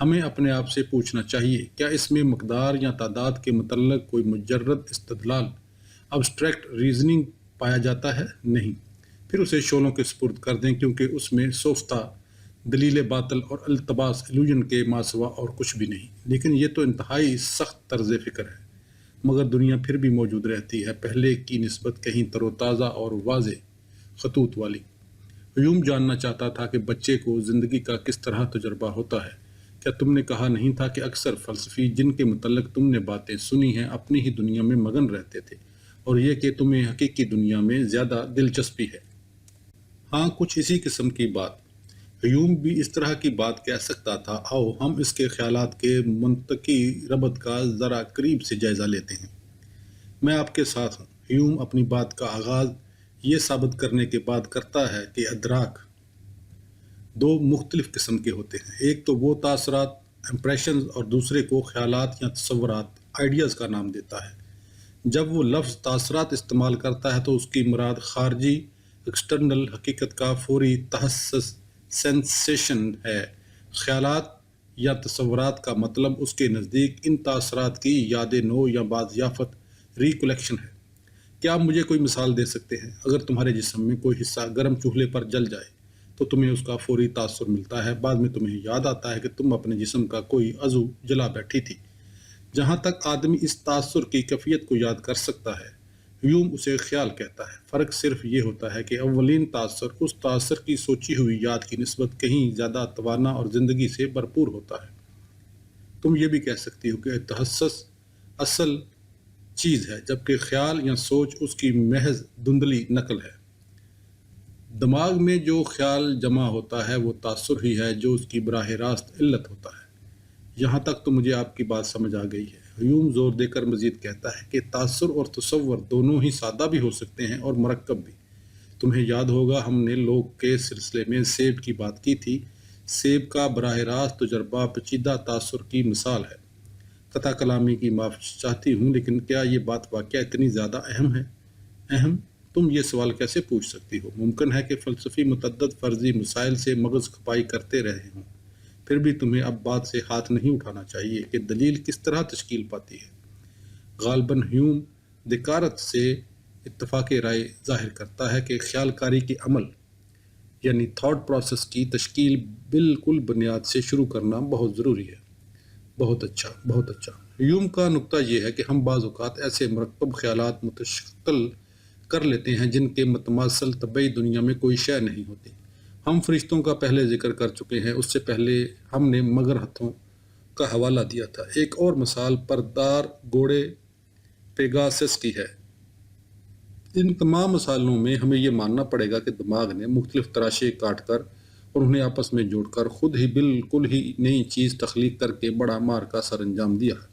ہمیں اپنے آپ سے پوچھنا چاہیے، کیا اس میں مقدار یا تعداد کے متعلق کوئی مجرد استدلال، ابسٹریکٹ ریزننگ پایا جاتا ہے؟ نہیں۔ پھر اسے شعلوں کے سپرد کر دیں، کیونکہ اس میں سوفتہ دلیل باطل اور التباس ایلوژن کے ماسوا اور کچھ بھی نہیں۔ لیکن یہ تو انتہائی سخت طرز فکر ہے، مگر دنیا پھر بھی موجود رہتی ہے، پہلے کی نسبت کہیں تر و تازہ اور واضح خطوط والی۔ ہیوم جاننا چاہتا تھا کہ بچے کو زندگی کا کس طرح تجربہ ہوتا ہے۔ کیا تم نے کہا نہیں تھا کہ اکثر فلسفی جن کے متعلق تم نے باتیں سنی ہیں اپنی ہی دنیا میں مگن رہتے تھے، اور یہ کہ تمہیں حقیقی دنیا میں زیادہ دلچسپی ہے؟ ہاں، کچھ اسی قسم کی بات۔ ہیوم بھی اس طرح کی بات کہہ سکتا تھا۔ آؤ ہم اس کے خیالات کے منطقی ربط کا ذرا قریب سے جائزہ لیتے ہیں۔ میں آپ کے ساتھ ہوں۔ ہیوم اپنی بات کا آغاز یہ ثابت کرنے کے بعد کرتا ہے کہ ادراک دو مختلف قسم کے ہوتے ہیں، ایک تو وہ تاثرات، امپریشنز، اور دوسرے کو خیالات یا تصورات، آئیڈیاز کا نام دیتا ہے۔ جب وہ لفظ تاثرات استعمال کرتا ہے تو اس کی مراد خارجی، ایکسٹرنل حقیقت کا فوری تحسس، سینسیشن ہے۔ خیالات یا تصورات کا مطلب اس کے نزدیک ان تاثرات کی یاد نو یا بازیافت ریکولیکشن ہے۔ کیا آپ مجھے کوئی مثال دے سکتے ہیں؟ اگر تمہارے جسم میں کوئی حصہ گرم چولہے پر جل جائے تو تمہیں اس کا فوری تاثر ملتا ہے، بعد میں تمہیں یاد آتا ہے کہ تم اپنے جسم کا کوئی عضو جلا بیٹھی تھی۔ جہاں تک آدمی اس تاثر کی کیفیت کو یاد کر سکتا ہے، ہیوم اسے خیال کہتا ہے۔ فرق صرف یہ ہوتا ہے کہ اولین تاثر اس تاثر کی سوچی ہوئی یاد کی نسبت کہیں زیادہ توانا اور زندگی سے بھرپور ہوتا ہے۔ تم یہ بھی کہہ سکتی ہو کہ تحسس اصل چیز ہے، جبکہ خیال یا سوچ اس کی محض دھندلی نقل ہے۔ دماغ میں جو خیال جمع ہوتا ہے وہ تاثر ہی ہے جو اس کی براہ راست علت ہوتا ہے۔ یہاں تک تو مجھے آپ کی بات سمجھ آ گئی ہے۔ ہیوم زور دے کر مزید کہتا ہے کہ تاثر اور تصور دونوں ہی سادہ بھی ہو سکتے ہیں اور مرکب بھی۔ تمہیں یاد ہوگا ہم نے لوگ کے سلسلے میں سیب کی بات کی تھی۔ سیب کا براہ راست تجربہ پیچیدہ تاثر کی مثال ہے۔ قطع کلامی کی معافی چاہتی ہوں، لیکن کیا یہ بات واقعہ اتنی زیادہ اہم ہے؟ اہم؟ تم یہ سوال کیسے پوچھ سکتی ہو؟ ممکن ہے کہ فلسفی متعدد فرضی مسائل سے مغز کھپائی کرتے رہے ہوں، پھر بھی تمہیں اب بات سے ہاتھ نہیں اٹھانا چاہیے کہ دلیل کس طرح تشکیل پاتی ہے۔ غالباً ہیوم دکارت سے اتفاق رائے ظاہر کرتا ہے کہ خیال کاری کے عمل یعنی تھاٹ پروسیس کی تشکیل بالکل بنیاد سے شروع کرنا بہت ضروری ہے۔ بہت اچھا، بہت اچھا۔ ہیوم کا نقطہ یہ ہے کہ ہم بعض اوقات ایسے مرکب خیالات متشکل کر لیتے ہیں جن کے متماثل طبعی دنیا میں کوئی شے نہیں ہوتی۔ ہم فرشتوں کا پہلے ذکر کر چکے ہیں، اس سے پہلے ہم نے مگر ہتھوں کا حوالہ دیا تھا۔ ایک اور مثال پردار گھوڑے پیگاسس کی ہے۔ ان تمام مثالوں میں ہمیں یہ ماننا پڑے گا کہ دماغ نے مختلف تراشے کاٹ کر اور انہیں آپس میں جوڑ کر خود ہی بالکل ہی نئی چیز تخلیق کر کے بڑا مار کا سر انجام دیا ہے۔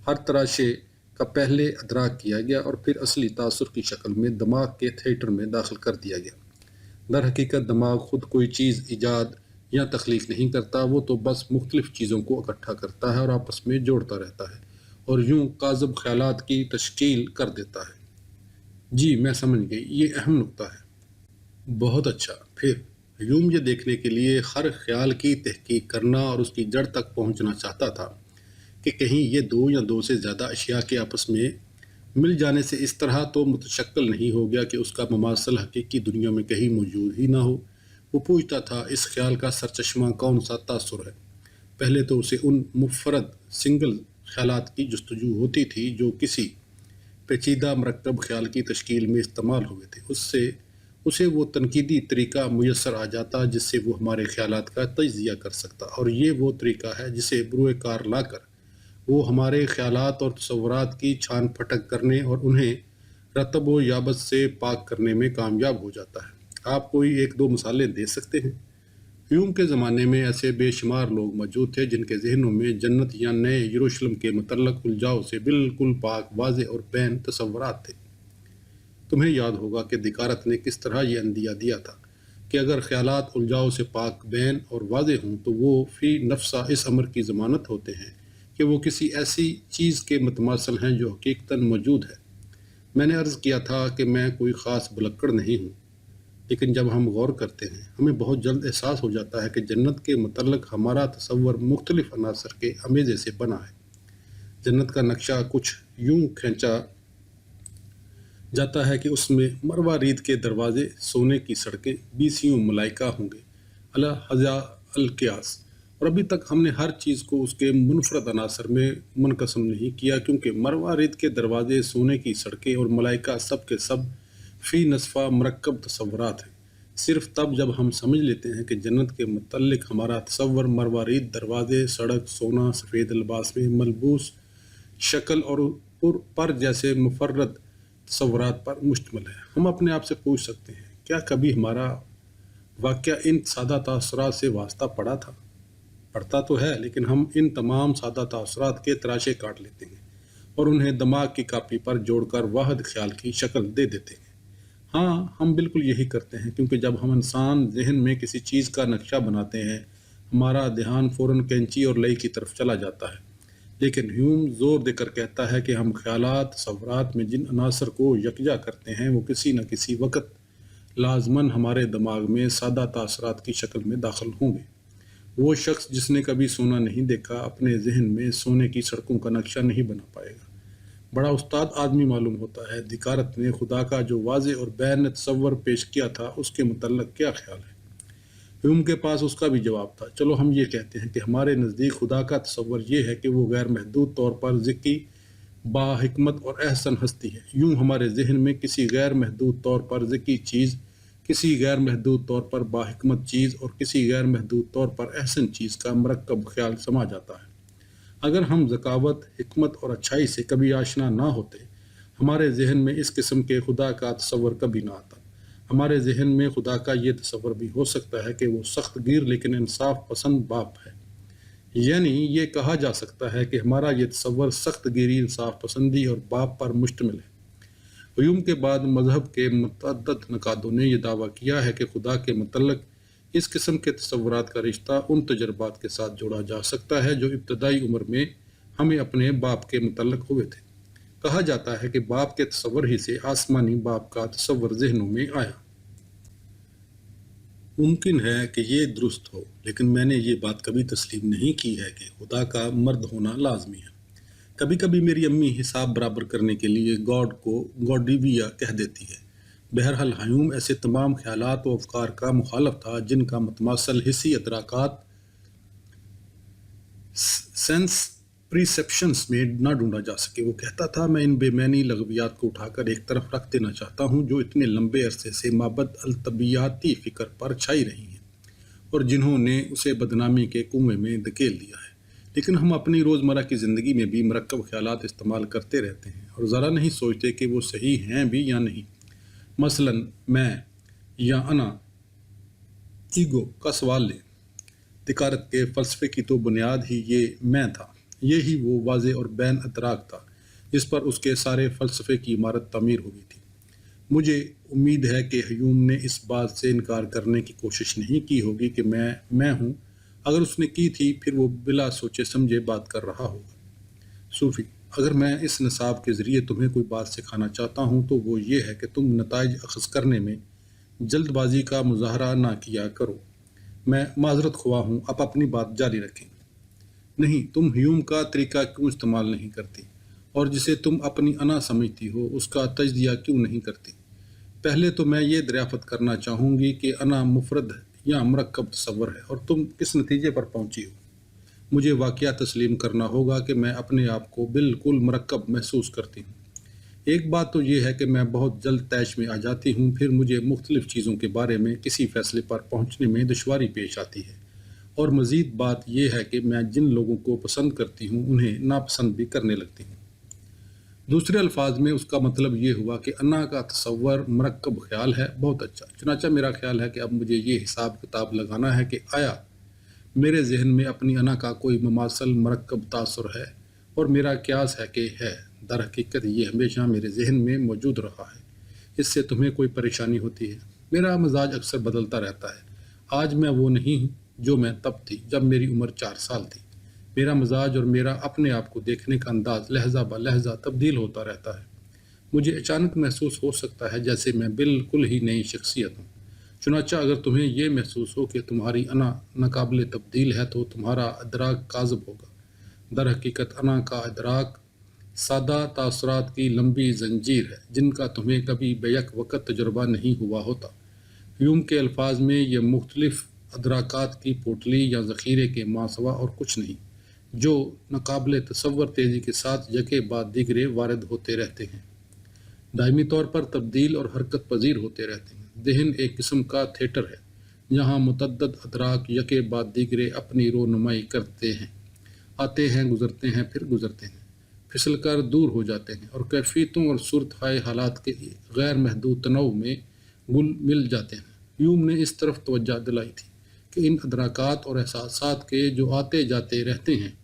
ہر تراشے کا پہلے ادراک کیا گیا اور پھر اصلی تاثر کی شکل میں دماغ کے تھیٹر میں داخل کر دیا گیا۔ در حقیقت دماغ خود کوئی چیز ایجاد یا تخلیق نہیں کرتا، وہ تو بس مختلف چیزوں کو اکٹھا کرتا ہے اور آپس میں جوڑتا رہتا ہے اور یوں کاذب خیالات کی تشکیل کر دیتا ہے۔ جی میں سمجھ گئی، یہ اہم نقطہ ہے۔ بہت اچھا۔ پھر ہیوم یہ دیکھنے کے لیے ہر خیال کی تحقیق کرنا اور اس کی جڑ تک پہنچنا چاہتا تھا کہ کہیں یہ دو یا دو سے زیادہ اشیاء کے آپس میں مل جانے سے اس طرح تو متشکل نہیں ہو گیا کہ اس کا مماثل حقیقی دنیا میں کہیں موجود ہی نہ ہو۔ وہ پوچھتا تھا اس خیال کا سرچشمہ کون سا تاثر ہے؟ پہلے تو اسے ان منفرد سنگل خیالات کی جستجو ہوتی تھی جو کسی پیچیدہ مرکب خیال کی تشکیل میں استعمال ہوئے تھے۔ اسے وہ تنقیدی طریقہ میسر آ جاتا جس سے وہ ہمارے خیالات کا تجزیہ کر سکتا، اور یہ وہ طریقہ ہے جسے بروئے کار لا کر وہ ہمارے خیالات اور تصورات کی چھان پھٹک کرنے اور انہیں رطب و یابس سے پاک کرنے میں کامیاب ہو جاتا ہے۔ آپ کوئی ایک دو مثالیں دے سکتے ہیں؟ ہیوم کے زمانے میں ایسے بے شمار لوگ موجود تھے جن کے ذہنوں میں جنت یا نئے یروشلم کے متعلق الجھاؤ سے بالکل پاک، واضح اور بین تصورات تھے۔ تمہیں یاد ہوگا کہ دکارت نے کس طرح یہ عندیہ دیا تھا کہ اگر خیالات الجھاؤ سے پاک، بین اور واضح ہوں تو وہ فی نفسہ اس امر کی ضمانت ہوتے ہیں کہ وہ کسی ایسی چیز کے متماثل ہیں جو حقیقتاً موجود ہے۔ میں نے عرض کیا تھا کہ میں کوئی خاص بلکڑ نہیں ہوں، لیکن جب ہم غور کرتے ہیں ہمیں بہت جلد احساس ہو جاتا ہے کہ جنت کے متعلق ہمارا تصور مختلف عناصر کے امیزے سے بنا ہے۔ جنت کا نقشہ کچھ یوں کھینچا جاتا ہے کہ اس میں مروارید کے دروازے، سونے کی سڑکیں، بیسیوں ملائکہ ہوں گے، الحجا القیاس۔ اور ابھی تک ہم نے ہر چیز کو اس کے منفرد عناصر میں منقسم نہیں کیا، کیونکہ مروارید کے دروازے، سونے کی سڑکیں اور ملائکہ سب کے سب فی نصفہ مرکب تصورات ہیں۔ صرف تب جب ہم سمجھ لیتے ہیں کہ جنت کے متعلق ہمارا تصور مروارید، دروازے، سڑک، سونا، سفید لباس میں ملبوس شکل اور پر جیسے مفرد تصورات پر مشتمل ہے، ہم اپنے آپ سے پوچھ سکتے ہیں، کیا کبھی ہمارا واقعہ ان سادہ تاثرات سے واسطہ پڑتا تو ہے، لیکن ہم ان تمام سادہ تاثرات کے تراشے کاٹ لیتے ہیں اور انہیں دماغ کی کاپی پر جوڑ کر واحد خیال کی شکل دے دیتے ہیں۔ ہاں، ہم بالکل یہی کرتے ہیں، کیونکہ جب ہم انسان ذہن میں کسی چیز کا نقشہ بناتے ہیں ہمارا دھیان فوراً کینچی اور لئی کی طرف چلا جاتا ہے۔ لیکن ہیوم زور دے کر کہتا ہے کہ ہم خیالات، تصورات میں جن عناصر کو یکجا کرتے ہیں وہ کسی نہ کسی وقت لازماً ہمارے دماغ میں سادہ تاثرات کی شکل میں داخل ہوں گے۔ وہ شخص جس نے کبھی سونا نہیں دیکھا اپنے ذہن میں سونے کی سڑکوں کا نقشہ نہیں بنا پائے گا۔ بڑا استاد آدمی معلوم ہوتا ہے۔ دیکارت نے خدا کا جو واضح اور بین تصور پیش کیا تھا اس کے متعلق کیا خیال ہے؟ ہیوم کے پاس اس کا بھی جواب تھا۔ چلو ہم یہ کہتے ہیں کہ ہمارے نزدیک خدا کا تصور یہ ہے کہ وہ غیر محدود طور پر ذکی، با حکمت اور احسن ہستی ہے۔ یوں ہمارے ذہن میں کسی غیر محدود طور پر ذکی چیز، کسی غیر محدود طور پر با حکمت چیز اور کسی غیر محدود طور پر احسن چیز کا مرکب خیال سما جاتا ہے۔ اگر ہم ذکاوت، حکمت اور اچھائی سے کبھی آشنا نہ ہوتے، ہمارے ذہن میں اس قسم کے خدا کا تصور کبھی نہ آتا۔ ہمارے ذہن میں خدا کا یہ تصور بھی ہو سکتا ہے کہ وہ سخت گیر لیکن انصاف پسند باپ ہے۔ یعنی یہ کہا جا سکتا ہے کہ ہمارا یہ تصور سخت گیری، انصاف پسندی اور باپ پر مشتمل ہے۔ ہیوم کے بعد مذہب کے متعدد نقادوں نے یہ دعویٰ کیا ہے کہ خدا کے متعلق اس قسم کے تصورات کا رشتہ ان تجربات کے ساتھ جوڑا جا سکتا ہے جو ابتدائی عمر میں ہمیں اپنے باپ کے متعلق ہوئے تھے۔ کہا جاتا ہے کہ باپ کے تصور ہی سے آسمانی باپ کا تصور ذہنوں میں آیا۔ ممکن ہے کہ یہ درست ہو، لیکن میں نے یہ بات کبھی تسلیم نہیں کی ہے کہ خدا کا مرد ہونا لازمی ہے۔ کبھی کبھی میری امی حساب برابر کرنے کے لیے گاڈ کو گوڈیویا کہہ دیتی ہے۔ بہرحال ہیوم ایسے تمام خیالات و افکار کا مخالف تھا جن کا متماثل حسی ادراکات، سینس پرسیپشنز میں نہ ڈھونڈا جا سکے۔ وہ کہتا تھا، میں ان بے معنی لغویات کو اٹھا کر ایک طرف رکھ دینا چاہتا ہوں جو اتنے لمبے عرصے سے مابعد الطبیعیاتی فکر پر چھائی رہی ہیں اور جنہوں نے اسے بدنامی کے کنویں میں دھکیل دیا ہے۔ لیکن ہم اپنی روزمرہ کی زندگی میں بھی مرکب خیالات استعمال کرتے رہتے ہیں اور ذرا نہیں سوچتے کہ وہ صحیح ہیں بھی یا نہیں۔ مثلاً میں یا انا، ایگو کا سوال لیں۔ دیکارت کے فلسفے کی تو بنیاد ہی یہ میں تھا، یہی وہ واضح اور بین ادراک تھا جس پر اس کے سارے فلسفے کی عمارت تعمیر ہوئی تھی۔ مجھے امید ہے کہ ہیوم نے اس بات سے انکار کرنے کی کوشش نہیں کی ہوگی کہ میں ہوں۔ اگر اس نے کی تھی پھر وہ بلا سوچے سمجھے بات کر رہا ہوگا۔ صوفی: اگر میں اس نصاب کے ذریعے تمہیں کوئی بات سکھانا چاہتا ہوں تو وہ یہ ہے کہ تم نتائج اخذ کرنے میں جلد بازی کا مظاہرہ نہ کیا کرو۔ میں معذرت خواہ ہوں، آپ اپنی بات جاری رکھیں۔ نہیں، تم ہیوم کا طریقہ کیوں استعمال نہیں کرتی، اور جسے تم اپنی انا سمجھتی ہو اس کا تجزیہ کیوں نہیں کرتی؟ پہلے تو میں یہ دریافت کرنا چاہوں گی کہ انا مفرد یا مرکب تصور ہے اور تم کس نتیجے پر پہنچی ہو۔ مجھے واقعہ تسلیم کرنا ہوگا کہ میں اپنے آپ کو بالکل مرکب محسوس کرتی ہوں۔ ایک بات تو یہ ہے کہ میں بہت جلد طیش میں آ جاتی ہوں، پھر مجھے مختلف چیزوں کے بارے میں کسی فیصلے پر پہنچنے میں دشواری پیش آتی ہے، اور مزید بات یہ ہے کہ میں جن لوگوں کو پسند کرتی ہوں انہیں ناپسند بھی کرنے لگتی ہوں۔ دوسرے الفاظ میں اس کا مطلب یہ ہوا کہ انا کا تصور مرکب خیال ہے۔ بہت اچھا، چنانچہ میرا خیال ہے کہ اب مجھے یہ حساب کتاب لگانا ہے کہ آیا میرے ذہن میں اپنی انا کا کوئی مماثل مرکب تاثر ہے، اور میرا قیاس ہے کہ ہے۔ در حقیقت یہ ہمیشہ میرے ذہن میں موجود رہا ہے۔ اس سے تمہیں کوئی پریشانی ہوتی ہے؟ میرا مزاج اکثر بدلتا رہتا ہے۔ آج میں وہ نہیں ہوں جو میں تب تھی جب میری عمر 4 سال تھی۔ میرا مزاج اور میرا اپنے آپ کو دیکھنے کا انداز لہجہ بہ لہجہ تبدیل ہوتا رہتا ہے۔ مجھے اچانک محسوس ہو سکتا ہے جیسے میں بالکل ہی نئی شخصیت ہوں۔ چنانچہ اگر تمہیں یہ محسوس ہو کہ تمہاری انا ناقابل تبدیل ہے تو تمہارا ادراک کاذب ہوگا۔ در حقیقت انا کا ادراک سادہ تاثرات کی لمبی زنجیر ہے جن کا تمہیں کبھی بیک وقت تجربہ نہیں ہوا ہوتا۔ ہیوم کے الفاظ میں یہ مختلف ادراکات کی پوٹلی یا ذخیرے کے ماسوا اور کچھ نہیں، جو ناقابل تصور تیزی کے ساتھ یکے بعد دیگرے وارد ہوتے رہتے ہیں، دائمی طور پر تبدیل اور حرکت پذیر ہوتے رہتے ہیں۔ ذہن ایک قسم کا تھیٹر ہے جہاں متعدد ادراک یکے بعد دیگرے اپنی رونمائی کرتے ہیں، آتے ہیں، گزرتے ہیں، پھر گزرتے ہیں، پھسل کر دور ہو جاتے ہیں اور کیفیتوں اور صورتحال حالات کے غیر محدود تنوع میں گل مل جاتے ہیں۔ ہیوم نے اس طرف توجہ دلائی تھی کہ ان ادراکات اور احساسات کے جو آتے جاتے رہتے ہیں،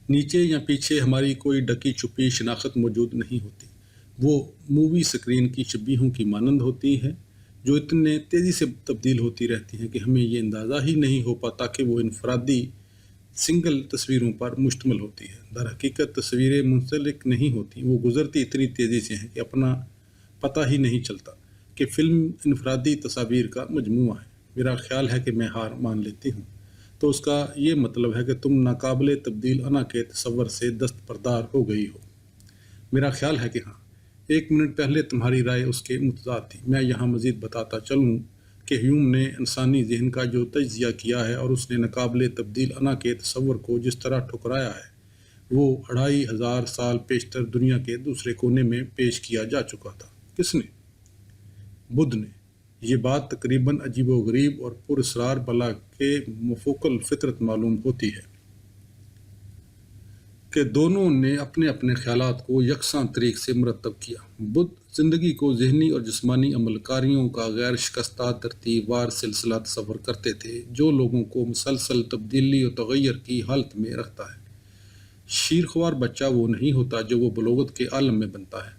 نیچے یا پیچھے ہماری کوئی ڈکی چھپی شناخت موجود نہیں ہوتی۔ وہ مووی سکرین کی شبیہوں کی مانند ہوتی ہے جو اتنے تیزی سے تبدیل ہوتی رہتی ہیں کہ ہمیں یہ اندازہ ہی نہیں ہو پاتا کہ وہ انفرادی سنگل تصویروں پر مشتمل ہوتی ہے۔ در حقیقت تصویریں منسلک نہیں ہوتی، وہ گزرتی اتنی تیزی سے ہیں کہ اپنا پتہ ہی نہیں چلتا کہ فلم انفرادی تصاویر کا مجموعہ ہے۔ میرا خیال ہے کہ میں ہار مان لیتی ہوں، تو اس کا یہ مطلب ہے کہ تم ناقابل تبدیل انا کے تصور سے دستبردار ہو گئی ہو۔ میرا خیال ہے کہ ہاں۔ ایک منٹ پہلے تمہاری رائے اس کے متضاد تھی۔ میں یہاں مزید بتاتا چلوں کہ ہیوم نے انسانی ذہن کا جو تجزیہ کیا ہے اور اس نے ناقابل تبدیل انا کے تصور کو جس طرح ٹھکرایا ہے وہ 2500 سال پیشتر دنیا کے دوسرے کونے میں پیش کیا جا چکا تھا۔ کس نے؟ بدھ نے۔ یہ بات تقریباً عجیب و غریب اور پراسرار بلا کے مفوق الفطرت معلوم ہوتی ہے کہ دونوں نے اپنے اپنے خیالات کو یکساں طریق سے مرتب کیا۔ بدھ زندگی کو ذہنی اور جسمانی عمل کاریوں کا غیر شکستہ ترتیب وار سلسلہ تصور کرتے تھے جو لوگوں کو مسلسل تبدیلی و تغیر کی حالت میں رکھتا ہے۔ شیرخوار بچہ وہ نہیں ہوتا جو وہ بلوغت کے عالم میں بنتا ہے۔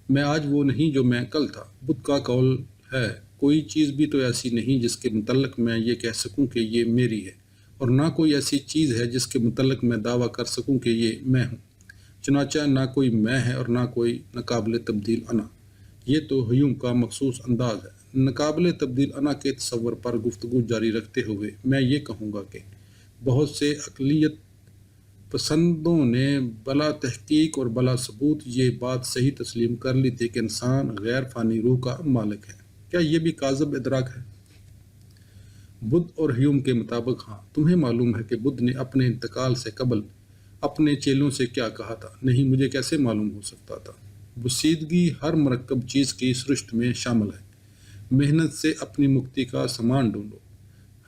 میں آج وہ نہیں جو میں کل تھا۔ بدھ کا قول ہے، کوئی چیز بھی تو ایسی نہیں جس کے متعلق میں یہ کہہ سکوں کہ یہ میری ہے، اور نہ کوئی ایسی چیز ہے جس کے متعلق میں دعویٰ کر سکوں کہ یہ میں ہوں۔ چنانچہ نہ کوئی میں ہے اور نہ کوئی ناقابل تبدیل انا۔ یہ تو ہیوم کا مخصوص انداز ہے۔ ناقابل تبدیل انا کے تصور پر گفتگو جاری رکھتے ہوئے میں یہ کہوں گا کہ بہت سے عقلیت پسندوں نے بلا تحقیق اور بلا ثبوت یہ بات صحیح تسلیم کر لی تھی کہ انسان غیر فانی روح کا مالک ہے۔ کیا یہ بھی کاذب ادراک ہے؟ بدھ اور ہیوم کے مطابق ہاں۔ تمہیں معلوم ہے کہ بدھ نے اپنے انتقال سے قبل اپنے چیلوں سے کیا کہا تھا؟ نہیں، مجھے کیسے معلوم ہو سکتا تھا؟ بسیدگی ہر مرکب چیز کی سرشت میں شامل ہے۔ محنت سے اپنی مکتی کا سامان ڈھونڈو۔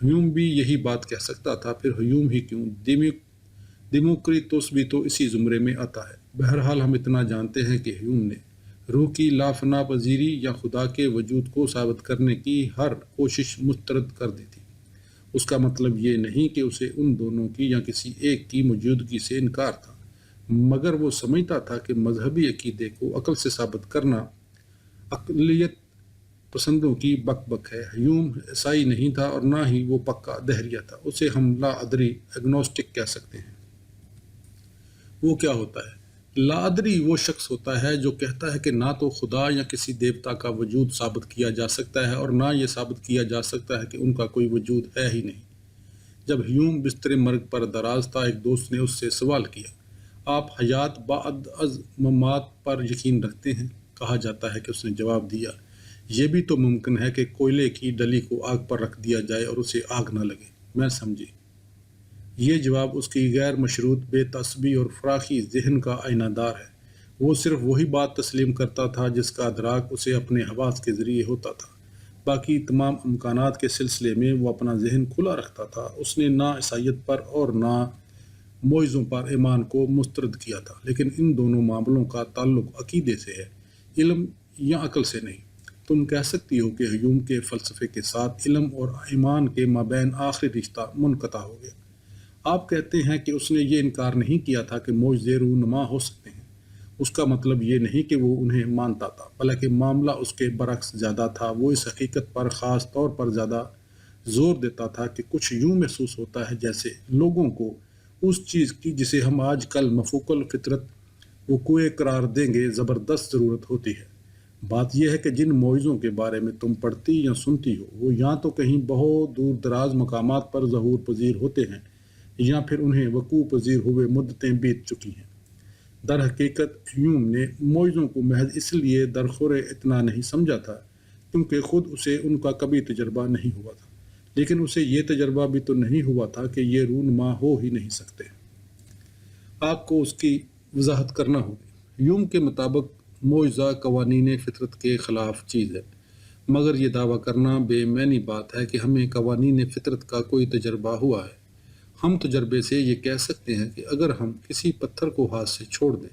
ہیوم بھی یہی بات کہہ سکتا تھا، پھر ہیوم ہی کیوں، دیموکریٹوس بھی تو اسی زمرے میں آتا ہے۔ بہرحال ہم اتنا جانتے ہیں کہ ہیوم نے روح کی لافنا پذیری یا خدا کے وجود کو ثابت کرنے کی ہر کوشش مسترد کر دی تھی۔ اس کا مطلب یہ نہیں کہ اسے ان دونوں کی یا کسی ایک کی موجودگی سے انکار تھا، مگر وہ سمجھتا تھا کہ مذہبی عقیدے کو عقل سے ثابت کرنا عقلیت پسندوں کی بک بک ہے۔ ہیوم عیسائی نہیں تھا اور نہ ہی وہ پکا دہریہ تھا، اسے ہم لا ادری ایگنوسٹک کہہ سکتے ہیں۔ وہ کیا ہوتا ہے؟ لا ادری وہ شخص ہوتا ہے جو کہتا ہے کہ نہ تو خدا یا کسی دیوتا کا وجود ثابت کیا جا سکتا ہے اور نہ یہ ثابت کیا جا سکتا ہے کہ ان کا کوئی وجود ہے ہی نہیں۔ جب ہیوم بستر مرگ پر دراز تھا، ایک دوست نے اس سے سوال کیا، آپ حیات بعد از ممات پر یقین رکھتے ہیں؟ کہا جاتا ہے کہ اس نے جواب دیا، یہ بھی تو ممکن ہے کہ کوئلے کی ڈلی کو آگ پر رکھ دیا جائے اور اسے آگ نہ لگے۔ میں سمجھی۔ یہ جواب اس کی غیر مشروط بے تعصبی اور فراخی ذہن کا آئینہ دار ہے۔ وہ صرف وہی بات تسلیم کرتا تھا جس کا ادراک اسے اپنے حواس کے ذریعے ہوتا تھا۔ باقی تمام امکانات کے سلسلے میں وہ اپنا ذہن کھلا رکھتا تھا۔ اس نے نہ عیسائیت پر اور نہ معجزوں پر ایمان کو مسترد کیا تھا، لیکن ان دونوں معاملوں کا تعلق عقیدے سے ہے، علم یا عقل سے نہیں۔ تم کہہ سکتی ہو کہ ہیوم کے فلسفے کے ساتھ علم اور ایمان کے مابین آخری رشتہ منقطع ہو گیا۔ آپ کہتے ہیں کہ اس نے یہ انکار نہیں کیا تھا کہ معجزے رونما ہو سکتے ہیں۔ اس کا مطلب یہ نہیں کہ وہ انہیں مانتا تھا، بلکہ معاملہ اس کے برعکس زیادہ تھا۔ وہ اس حقیقت پر خاص طور پر زیادہ زور دیتا تھا کہ کچھ یوں محسوس ہوتا ہے جیسے لوگوں کو اس چیز کی جسے ہم آج کل مفوق الفطرت وقوع قرار دیں گے زبردست ضرورت ہوتی ہے۔ بات یہ ہے کہ جن معجزوں کے بارے میں تم پڑھتی یا سنتی ہو وہ یا تو کہیں بہت دور دراز مقامات پر ظہور پذیر ہوتے ہیں یا پھر انہیں وقوع پذیر ہوئے مدتیں بیت چکی ہیں۔ در حقیقت ہیوم نے معجزوں کو محض اس لیے درخور اتنا نہیں سمجھا تھا کیونکہ خود اسے ان کا کبھی تجربہ نہیں ہوا تھا، لیکن اسے یہ تجربہ بھی تو نہیں ہوا تھا کہ یہ رونما ہو ہی نہیں سکتے۔ آپ کو اس کی وضاحت کرنا ہوگی۔ ہیوم کے مطابق معجزہ قوانین فطرت کے خلاف چیز ہے، مگر یہ دعویٰ کرنا بے معنی بات ہے کہ ہمیں قوانین فطرت کا کوئی تجربہ ہوا ہے۔ ہم تجربے سے یہ کہہ سکتے ہیں کہ اگر ہم کسی پتھر کو ہاتھ سے چھوڑ دیں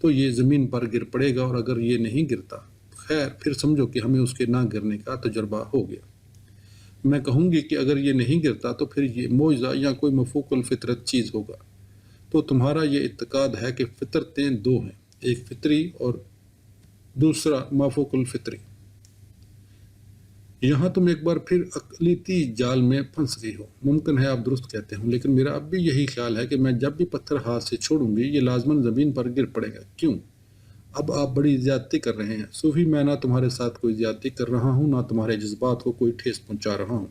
تو یہ زمین پر گر پڑے گا، اور اگر یہ نہیں گرتا خیر پھر سمجھو کہ ہمیں اس کے نہ گرنے کا تجربہ ہو گیا۔ میں کہوں گی کہ اگر یہ نہیں گرتا تو پھر یہ معجزہ یا کوئی مفوق الفطرت چیز ہوگا۔ تو تمہارا یہ اعتقاد ہے کہ فطرتیں دو ہیں، ایک فطری اور دوسرا مافوق الفطری۔ یہاں تم ایک بار پھر اقلیتی جال میں پھنس گئی ہو۔ ممکن ہے آپ درست کہتے ہوں، لیکن میرا اب بھی یہی خیال ہے کہ میں جب بھی پتھر ہاتھ سے چھوڑوں گی یہ لازماً زمین پر گر پڑے گا۔ کیوں؟ اب آپ بڑی زیادتی کر رہے ہیں صوفی۔ میں نہ تمہارے ساتھ کوئی زیادتی کر رہا ہوں، نہ تمہارے جذبات کو کوئی ٹھیس پہنچا رہا ہوں۔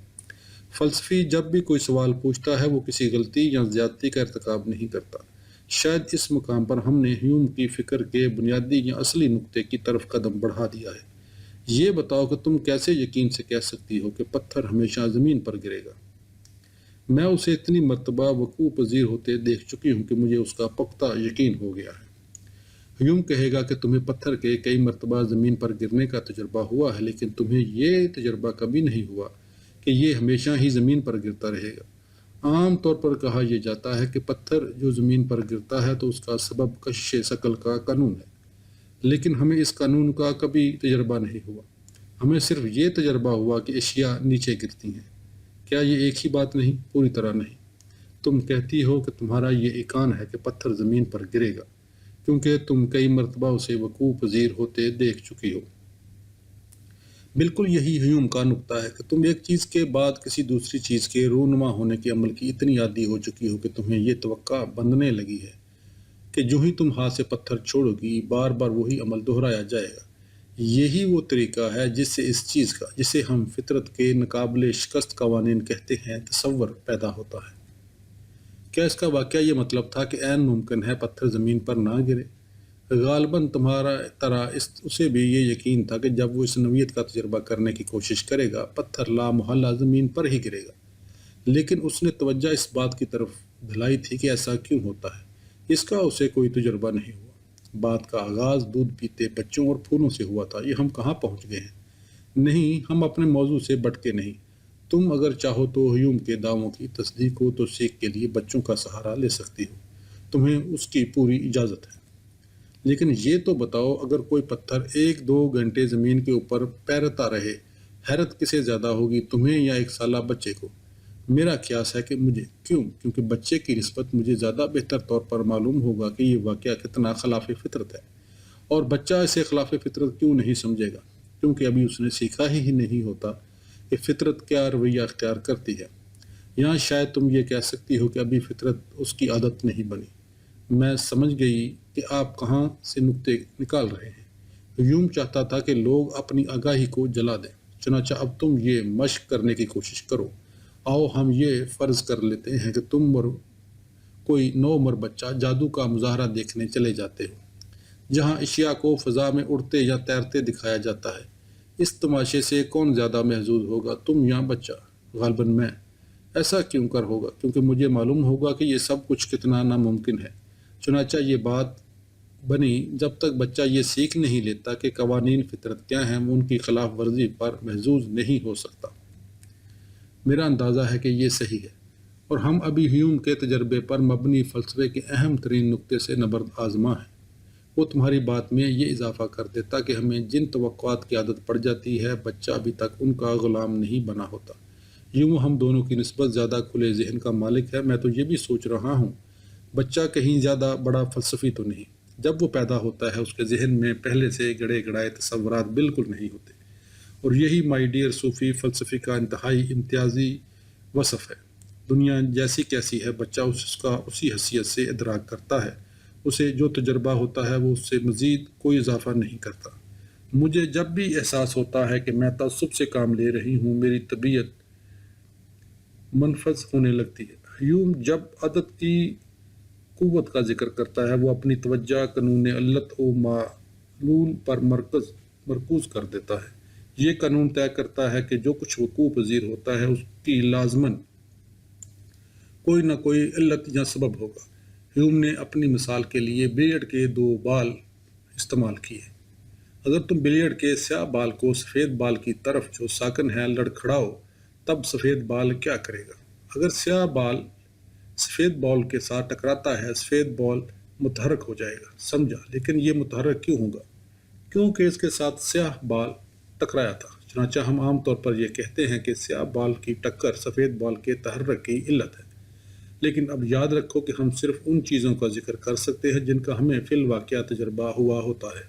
فلسفی جب بھی کوئی سوال پوچھتا ہے وہ کسی غلطی یا زیادتی کا ارتکاب نہیں کرتا۔ شاید اس مقام پر ہم نے ہیوم کی فکر کے بنیادی یا اصلی نقطے کی طرف قدم بڑھا دیا ہے۔ یہ بتاؤ کہ تم کیسے یقین سے کہہ سکتی ہو کہ پتھر ہمیشہ زمین پر گرے گا؟ میں اسے اتنی مرتبہ وقوع پذیر ہوتے دیکھ چکی ہوں کہ مجھے اس کا پختہ یقین ہو گیا ہے۔ ہیوم کہے گا کہ تمہیں پتھر کے کئی مرتبہ زمین پر گرنے کا تجربہ ہوا ہے، لیکن تمہیں یہ تجربہ کبھی نہیں ہوا کہ یہ ہمیشہ ہی زمین پر گرتا رہے گا۔ عام طور پر کہا یہ جاتا ہے کہ پتھر جو زمین پر گرتا ہے تو اس کا سبب کشش ثقل کا قانون ہے، لیکن ہمیں اس قانون کا کبھی تجربہ نہیں ہوا۔ ہمیں صرف یہ تجربہ ہوا کہ اشیاء نیچے گرتی ہیں۔ کیا یہ ایک ہی بات نہیں؟ پوری طرح نہیں۔ تم کہتی ہو کہ تمہارا یہ ایقان ہے کہ پتھر زمین پر گرے گا کیونکہ تم کئی مرتبہ اسے وقوع پذیر ہوتے دیکھ چکی ہو۔ بالکل یہی ہیوم کا نقطہ ہے کہ تم ایک چیز کے بعد کسی دوسری چیز کے رونما ہونے کے عمل کی اتنی عادی ہو چکی ہو کہ تمہیں یہ توقع بندھنے لگی ہے کہ جو ہی تم ہاتھ سے پتھر چھوڑو گی بار بار وہی عمل دہرایا جائے گا۔ یہی وہ طریقہ ہے جس سے اس چیز کا، جسے ہم فطرت کے ناقابل شکست قوانین کہتے ہیں، تصور پیدا ہوتا ہے۔ کیا اس کا واقعہ یہ مطلب تھا کہ عین ممکن ہے پتھر زمین پر نہ گرے؟ غالباً تمہارا طرح اسے بھی یہ یقین تھا کہ جب وہ اس نوعیت کا تجربہ کرنے کی کوشش کرے گا پتھر لا محالہ زمین پر ہی گرے گا، لیکن اس نے توجہ اس بات کی طرف دلائی تھی کہ ایسا کیوں ہوتا ہے۔ اس کا اسے کوئی تجربہ نہیں ہوا۔ بات کا آغاز دودھ پیتے بچوں اور پھولوں سے ہوا تھا۔ یہ ہم کہاں پہنچ گئے ہیں؟ نہیں، ہم اپنے موضوع سے بٹکے نہیں۔ تم اگر چاہو تو ہیوم کے دعووں کی تصدیق ہو تو سیکھ کے لیے بچوں کا سہارا لے سکتی ہو، تمہیں اس کی پوری اجازت ہے۔ لیکن یہ تو بتاؤ اگر کوئی پتھر 1-2 گھنٹے زمین کے اوپر پیرتا رہے، حیرت کسے زیادہ ہوگی، تمہیں یا ایک سالہ بچے کو؟ میرا قیاس ہے کہ مجھے۔ کیوں؟ کیونکہ بچے کی نسبت مجھے زیادہ بہتر طور پر معلوم ہوگا کہ یہ واقعہ کتنا خلاف فطرت ہے، اور بچہ اسے خلاف فطرت کیوں نہیں سمجھے گا؟ کیونکہ ابھی اس نے سیکھا ہی نہیں ہوتا کہ فطرت کیا رویہ اختیار کرتی ہے۔ یہاں شاید تم یہ کہہ سکتی ہو کہ ابھی فطرت اس کی عادت نہیں بنی۔ میں سمجھ گئی کہ آپ کہاں سے نقطے نکال رہے ہیں۔ ہیوم چاہتا تھا کہ لوگ اپنی آگاہی کو جلا دیں، چنانچہ اب تم یہ مشق کرنے کی کوشش کرو۔ آؤ ہم یہ فرض کر لیتے ہیں کہ تم اور کوئی نوعمر بچہ جادو کا مظاہرہ دیکھنے چلے جاتے ہو، جہاں اشیاء کو فضا میں اڑتے یا تیرتے دکھایا جاتا ہے۔ اس تماشے سے کون زیادہ محظوظ ہوگا، تم یا بچہ؟ غالباً میں۔ ایسا کیوں کر ہوگا؟ کیونکہ مجھے معلوم ہوگا کہ یہ سب کچھ کتنا ناممکن ہے۔ چنانچہ یہ بات بنی جب تک بچہ یہ سیکھ نہیں لیتا کہ قوانین فطرت کیا ہیں وہ ان کی خلاف ورزی پر محظوظ نہیں ہو سکتا۔ میرا اندازہ ہے کہ یہ صحیح ہے، اور ہم ابھی ہیوم کے تجربے پر مبنی فلسفے کے اہم ترین نقطے سے نبرد آزما ہیں۔ وہ تمہاری بات میں یہ اضافہ کر دیتا کہ ہمیں جن توقعات کی عادت پڑ جاتی ہے بچہ ابھی تک ان کا غلام نہیں بنا ہوتا۔ یوں ہم دونوں کی نسبت زیادہ کھلے ذہن کا مالک ہے۔ میں تو یہ بھی سوچ رہا ہوں بچہ کہیں زیادہ بڑا فلسفی تو نہیں۔ جب وہ پیدا ہوتا ہے اس کے ذہن میں پہلے سے گڑے گڑائے تصورات بالکل نہیں ہوتے، اور یہی مائی ڈیئر صوفی فلسفی کا انتہائی امتیازی وصف ہے۔ دنیا جیسی کیسی ہے بچہ اس کا اسی حیثیت سے ادراک کرتا ہے۔ اسے جو تجربہ ہوتا ہے وہ اس سے مزید کوئی اضافہ نہیں کرتا۔ مجھے جب بھی احساس ہوتا ہے کہ میں تعصب سے کام لے رہی ہوں میری طبیعت منفذ ہونے لگتی ہے۔ ہیوم جب عدد کی قوت کا ذکر کرتا ہے وہ اپنی توجہ قانون علت و معلول پر مرکوز کر دیتا ہے۔ یہ قانون طے کرتا ہے کہ جو کچھ وقوع پذیر ہوتا ہے اس کی لازماً کوئی نہ کوئی علت یا سبب ہوگا۔ ہیوم نے اپنی مثال کے لیے بلیئرڈ کے 2 بال استعمال کیے۔ اگر تم بلیئرڈ کے سیاہ بال کو سفید بال کی طرف جو ساکن ہے لڑکھڑاؤ تب سفید بال کیا کرے گا؟ اگر سیاہ بال سفید بال کے ساتھ ٹکراتا ہے سفید بال متحرک ہو جائے گا، سمجھا؟ لیکن یہ متحرک کیوں ہوگا؟ کیونکہ اس کے ساتھ سیاہ بال ٹکرایا تھا۔ چنانچہ ہم عام طور پر یہ کہتے ہیں کہ سیاہ بال کی ٹکر سفید بال کے تحرک کی علت ہے، لیکن اب یاد رکھو کہ ہم صرف ان چیزوں کا ذکر کر سکتے ہیں جن کا ہمیں فی الواقعہ تجربہ ہوا ہوتا ہے۔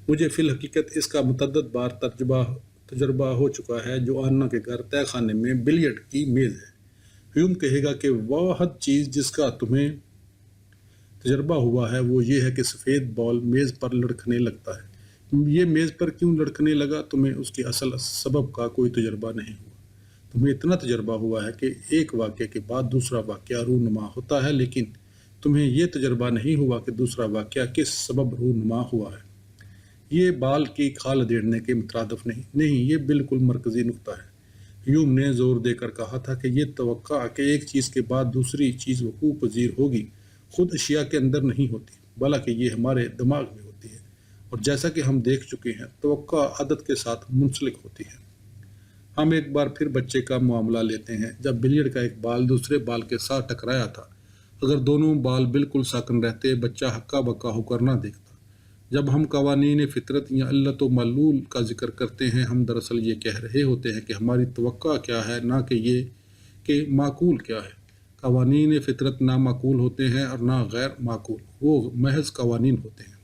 مجھے فی الحقیقت اس کا متعدد بار تجربہ ہو چکا ہے جو آنا کے گھر تہہ خانے میں بلیئرڈ کی میز ہے۔ ہیوم کہے گا کہ واحد چیز جس کا تمہیں تجربہ ہوا ہے وہ یہ ہے کہ سفید بال میز پر لڑکھنے لگتا ہے۔ یہ میز پر کیوں لڑکنے لگا؟ تمہیں اس کی اصل سبب کا کوئی تجربہ نہیں ہوا۔ تمہیں اتنا تجربہ ہوا ہے کہ ایک واقعے کے بعد دوسرا واقعہ رونما ہوتا ہے، لیکن تمہیں یہ تجربہ نہیں ہوا کہ دوسرا واقعہ کس سبب رونما ہوا ہے۔ یہ بال کی کھال ادھیڑنے کے مترادف نہیں، یہ بالکل مرکزی نقطہ ہے۔ ہیوم نے زور دے کر کہا تھا کہ یہ توقع کہ ایک چیز کے بعد دوسری چیز وقوع پذیر ہوگی خود اشیاء کے اندر نہیں ہوتی، بلکہ یہ ہمارے دماغ میں ہوتی ہے، اور جیسا کہ ہم دیکھ چکے ہیں توقع عدد کے ساتھ منسلک ہوتی ہے۔ ہم ایک بار پھر بچے کا معاملہ لیتے ہیں۔ جب بلیئرڈ کا ایک بال دوسرے بال کے ساتھ ٹکرایا تھا، اگر دونوں بال بالکل ساکن رہتے بچہ ہکا بکا ہو کر نہ دیکھتا۔ جب ہم قوانین فطرت یا علت و معلول کا ذکر کرتے ہیں ہم دراصل یہ کہہ رہے ہوتے ہیں کہ ہماری توقع کیا ہے، نہ کہ یہ کہ معقول کیا ہے۔ قوانین فطرت نہ معقول ہوتے ہیں اور نہ غیر معقول، وہ محض قوانین ہوتے ہیں۔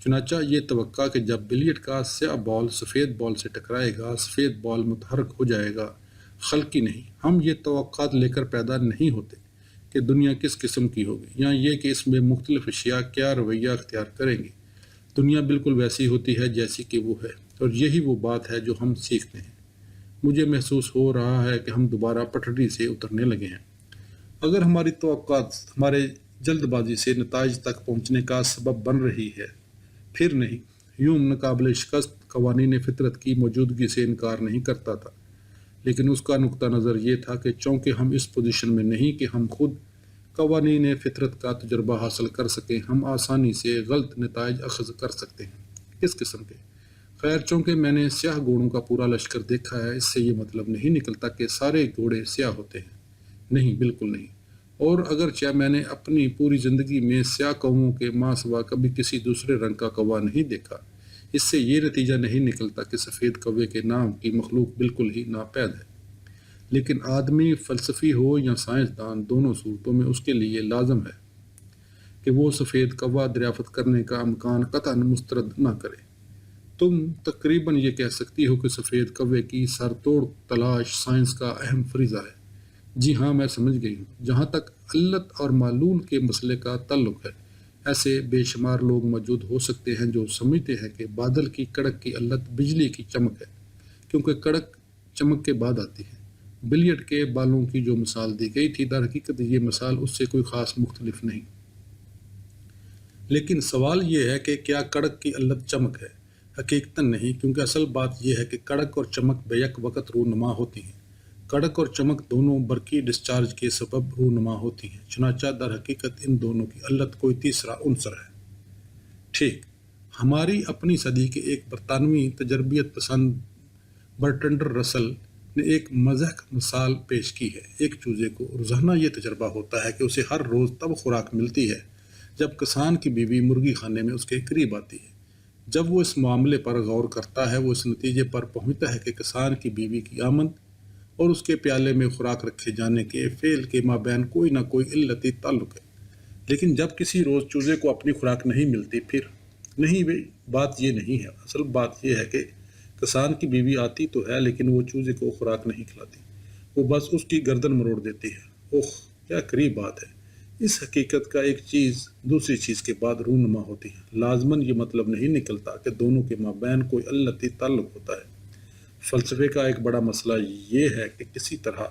چنانچہ یہ توقع کہ جب بلیئرڈ کا سیاہ بال سفید بال سے ٹکرائے گا سفید بال متحرک ہو جائے گا، خلقی نہیں۔ ہم یہ توقعات لے کر پیدا نہیں ہوتے کہ دنیا کس قسم کی ہوگی یا یہ کہ اس میں مختلف اشیاء کیا رویہ اختیار کریں گی۔ دنیا بالکل ویسی ہوتی ہے جیسی کہ وہ ہے، اور یہی وہ بات ہے جو ہم سیکھتے ہیں۔ مجھے محسوس ہو رہا ہے کہ ہم دوبارہ پٹڑی سے اترنے لگے ہیں۔ اگر ہماری توقعات ہمارے جلد بازی سے نتائج تک پہنچنے کا سبب بن رہی ہے، پھر نہیں۔ ہیوم ناقابل شکست قوانین فطرت کی موجودگی سے انکار نہیں کرتا تھا، لیکن اس کا نقطہ نظر یہ تھا کہ چونکہ ہم اس پوزیشن میں نہیں کہ ہم خود قوانین فطرت کا تجربہ حاصل کر سکیں، ہم آسانی سے غلط نتائج اخذ کر سکتے ہیں۔ کس قسم کے؟ خیر، چونکہ میں نے سیاہ گھوڑوں کا پورا لشکر دیکھا ہے، اس سے یہ مطلب نہیں نکلتا کہ سارے گھوڑے سیاہ ہوتے ہیں۔ نہیں، بالکل نہیں۔ اور اگرچہ میں نے اپنی پوری زندگی میں سیاہ کووں کے ماں سوا کبھی کسی دوسرے رنگ کا کوا نہیں دیکھا، اس سے یہ نتیجہ نہیں نکلتا کہ سفید کوے کے نام کی مخلوق بالکل ہی ناپید ہے۔ لیکن آدمی فلسفی ہو یا سائنسدان، دونوں صورتوں میں اس کے لیے لازم ہے کہ وہ سفید کوا دریافت کرنے کا امکان قطعاً مسترد نہ کرے۔ تم تقریباً یہ کہہ سکتی ہو کہ سفید کوے کی سر توڑ تلاش سائنس کا اہم فریضہ ہے۔ جی ہاں، میں سمجھ گئی ہوں۔ جہاں تک علت اور معلول کے مسئلے کا تعلق ہے، ایسے بے شمار لوگ موجود ہو سکتے ہیں جو سمجھتے ہیں کہ بادل کی کڑک کی علت بجلی کی چمک ہے، کیونکہ کڑک چمک کے بعد آتی ہے۔ بلیئرڈ کے بالوں کی جو مثال دی گئی تھی، در حقیقت یہ مثال اس سے کوئی خاص مختلف نہیں۔ لیکن سوال یہ ہے کہ کیا کڑک کی علت چمک ہے؟ حقیقتاً نہیں، کیونکہ اصل بات یہ ہے کہ کڑک اور چمک بیک وقت رونما ہوتی ہیں۔ کڑک اور چمک دونوں برقی ڈسچارج کے سبب رونما ہوتی ہیں، چنانچہ در حقیقت ان دونوں کی علت کوئی تیسرا عنصر ہے۔ ٹھیک۔ ہماری اپنی صدی کے ایک برطانوی تجربیت پسند برٹرینڈ رسل نے ایک مضحک مثال پیش کی ہے۔ ایک چوزے کو روزانہ یہ تجربہ ہوتا ہے کہ اسے ہر روز تب خوراک ملتی ہے جب کسان کی بیوی مرغی خانے میں اس کے قریب آتی ہے۔ جب وہ اس معاملے پر غور کرتا ہے وہ اس نتیجے پر پہنچتا ہے کہ کسان کی بیوی کی آمد اور اس کے پیالے میں خوراک رکھے جانے کے فعل کے مابین کوئی نہ کوئی علتی تعلق ہے۔ لیکن جب کسی روز چوزے کو اپنی خوراک نہیں ملتی، پھر نہیں، بات یہ نہیں ہے۔ اصل بات یہ ہے کہ کسان کی بیوی آتی تو ہے لیکن وہ چوزے کو خوراک نہیں کھلاتی، وہ بس اس کی گردن مروڑ دیتی ہے۔ اوہ، کیا قریب بات ہے! اس حقیقت کا ایک چیز دوسری چیز کے بعد رونما ہوتی ہے۔ لازماً یہ مطلب نہیں نکلتا کہ دونوں کے مابین کوئی علتی تعلق ہوتا ہے۔ فلسفے کا ایک بڑا مسئلہ یہ ہے کہ کسی طرح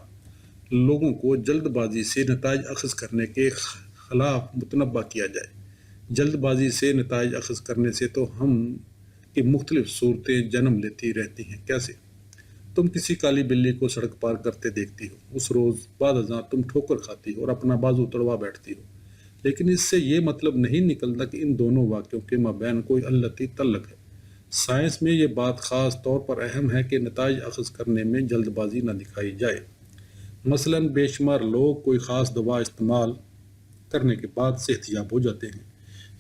لوگوں کو جلد بازی سے نتائج اخذ کرنے کے خلاف متنبہ کیا جائے۔ جلد بازی سے نتائج اخذ کرنے سے تو ہم کی مختلف صورتیں جنم لیتی رہتی ہیں۔ کیسے؟ تم کسی کالی بلی کو سڑک پار کرتے دیکھتی ہو، اس روز بعد ازاں تم ٹھوکر کھاتی ہو اور اپنا بازو توڑوا بیٹھتی ہو، لیکن اس سے یہ مطلب نہیں نکلتا کہ ان دونوں واقعوں کے مابین کوئی علتی تعلق ہے۔ سائنس میں یہ بات خاص طور پر اہم ہے کہ نتائج اخذ کرنے میں جلد بازی نہ دکھائی جائے۔ مثلاً بے شمار لوگ کوئی خاص دوا استعمال کرنے کے بعد صحت یاب ہو جاتے ہیں۔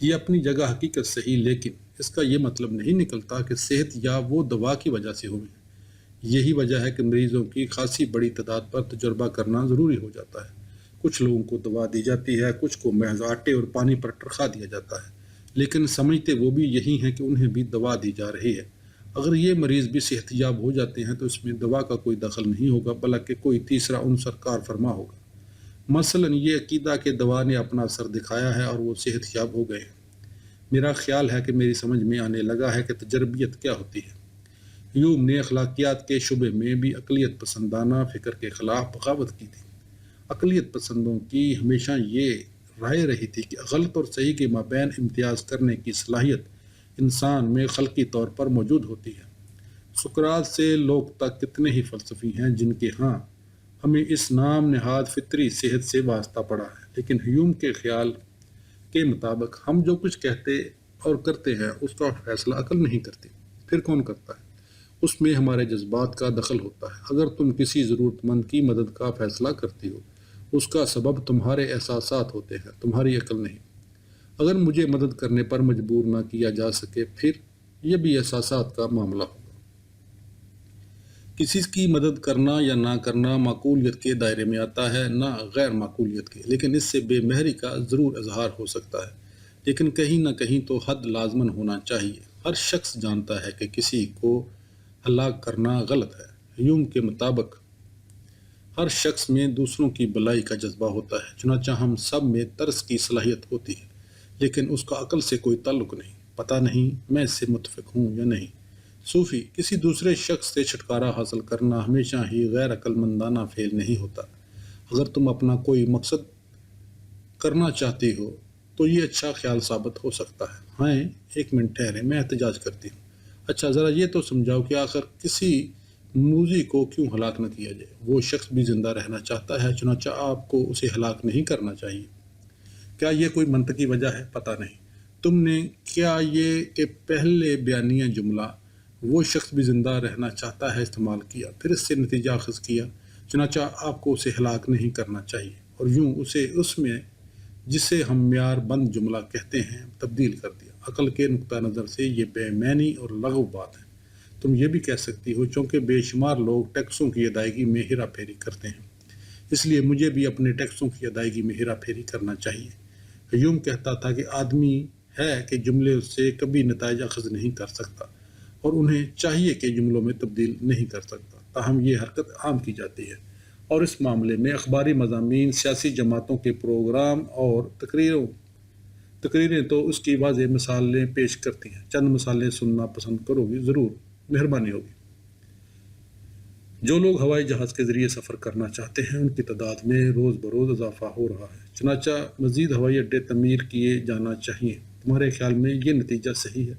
یہ اپنی جگہ حقیقت صحیح، لیکن اس کا یہ مطلب نہیں نکلتا کہ صحت یاب وہ دوا کی وجہ سے ہوئی۔ یہی وجہ ہے کہ مریضوں کی خاصی بڑی تعداد پر تجربہ کرنا ضروری ہو جاتا ہے۔ کچھ لوگوں کو دوا دی جاتی ہے، کچھ کو محض آٹے اور پانی پر ٹرکھا دیا جاتا ہے، لیکن سمجھتے وہ بھی یہی ہیں کہ انہیں بھی دوا دی جا رہی ہے۔ اگر یہ مریض بھی صحت یاب ہو جاتے ہیں تو اس میں دوا کا کوئی دخل نہیں ہوگا، بلکہ کوئی تیسرا عنصر کار فرما ہوگا۔ مثلاً یہ عقیدہ کہ دوا نے اپنا اثر دکھایا ہے اور وہ صحت یاب ہو گئے ہیں۔ میرا خیال ہے کہ میری سمجھ میں آنے لگا ہے کہ تجربیت کیا ہوتی ہے۔ ہیوم نے اخلاقیات کے شعبے میں بھی عقلیت پسندانہ فکر کے خلاف بغاوت کی تھی۔ عقلیت پسندوں کی ہمیشہ یہ رائے رہی تھی کہ غلط اور صحیح کے مابین امتیاز کرنے کی صلاحیت انسان میں خلقی طور پر موجود ہوتی ہے۔ سقراط سے لوگ تک کتنے ہی فلسفی ہیں جن کے ہاں ہمیں اس نام نہاد فطری صحت سے واسطہ پڑا ہے، لیکن ہیوم کے خیال کے مطابق ہم جو کچھ کہتے اور کرتے ہیں اس کا فیصلہ عقل نہیں کرتی، پھر کون کرتا ہے؟ اس میں ہمارے جذبات کا دخل ہوتا ہے۔ اگر تم کسی ضرورت مند کی مدد کا فیصلہ کرتی ہو، اس کا سبب تمہارے احساسات ہوتے ہیں، تمہاری عقل نہیں۔ اگر مجھے مدد کرنے پر مجبور نہ کیا جا سکے، پھر یہ بھی احساسات کا معاملہ ہوگا۔ کسی کی مدد کرنا یا نہ کرنا معقولیت کے دائرے میں آتا ہے، نہ غیر معقولیت کے، لیکن اس سے بے مہری کا ضرور اظہار ہو سکتا ہے۔ لیکن کہیں نہ کہیں تو حد لازماً ہونا چاہیے۔ ہر شخص جانتا ہے کہ کسی کو ہلاک کرنا غلط ہے۔ ہیوم کے مطابق ہر شخص میں دوسروں کی بھلائی کا جذبہ ہوتا ہے، چنانچہ ہم سب میں ترس کی صلاحیت ہوتی ہے، لیکن اس کا عقل سے کوئی تعلق نہیں۔ پتہ نہیں میں اس سے متفق ہوں یا نہیں۔ صوفی، کسی دوسرے شخص سے چھٹکارا حاصل کرنا ہمیشہ ہی غیر عقل مندانہ فعل نہیں ہوتا۔ اگر تم اپنا کوئی مقصد کرنا چاہتی ہو تو یہ اچھا خیال ثابت ہو سکتا ہے۔ ہاں، ایک منٹ ٹھہرے، میں احتجاج کرتی ہوں۔ اچھا، ذرا یہ تو سمجھاؤ کہ آخر کسی موذی کو کیوں ہلاک نہ کیا جائے؟ وہ شخص بھی زندہ رہنا چاہتا ہے، چنانچہ آپ کو اسے ہلاک نہیں کرنا چاہیے۔ کیا یہ کوئی منطقی وجہ ہے؟ پتہ نہیں۔ تم نے کیا یہ کہ پہلے بیانیہ جملہ وہ شخص بھی زندہ رہنا چاہتا ہے استعمال کیا، پھر اس سے نتیجہ اخذ کیا، چنانچہ آپ کو اسے ہلاک نہیں کرنا چاہیے، اور یوں اسے اس میں جسے ہم معیار بند جملہ کہتے ہیں تبدیل کر دیا۔ عقل کے نقطہ نظر سے یہ بے معنی اور لغو بات ہے۔ تم یہ بھی کہہ سکتی ہو چونکہ بے شمار لوگ ٹیکسوں کی ادائیگی میں ہیرا پھیری کرتے ہیں، اس لیے مجھے بھی اپنے ٹیکسوں کی ادائیگی میں ہیرا پھیری کرنا چاہیے۔ ہیوم کہتا تھا کہ آدمی ہے کہ جملے سے کبھی نتائج اخذ نہیں کر سکتا اور انہیں چاہیے کہ جملوں میں تبدیل نہیں کر سکتا، تاہم یہ حرکت عام کی جاتی ہے، اور اس معاملے میں اخباری مضامین، سیاسی جماعتوں کے پروگرام اور تقریریں تو اس کی واضح مثالیں پیش کرتی ہیں۔ چند مثالیں سننا پسند کرو گی؟ ضرور، مہربانی ہوگی۔ جو لوگ ہوائی جہاز کے ذریعے سفر کرنا چاہتے ہیں ان کی تعداد میں روز بروز اضافہ ہو رہا ہے، چنانچہ مزید ہوائی اڈے تعمیر کیے جانا چاہیے۔ تمہارے خیال میں یہ نتیجہ صحیح ہے؟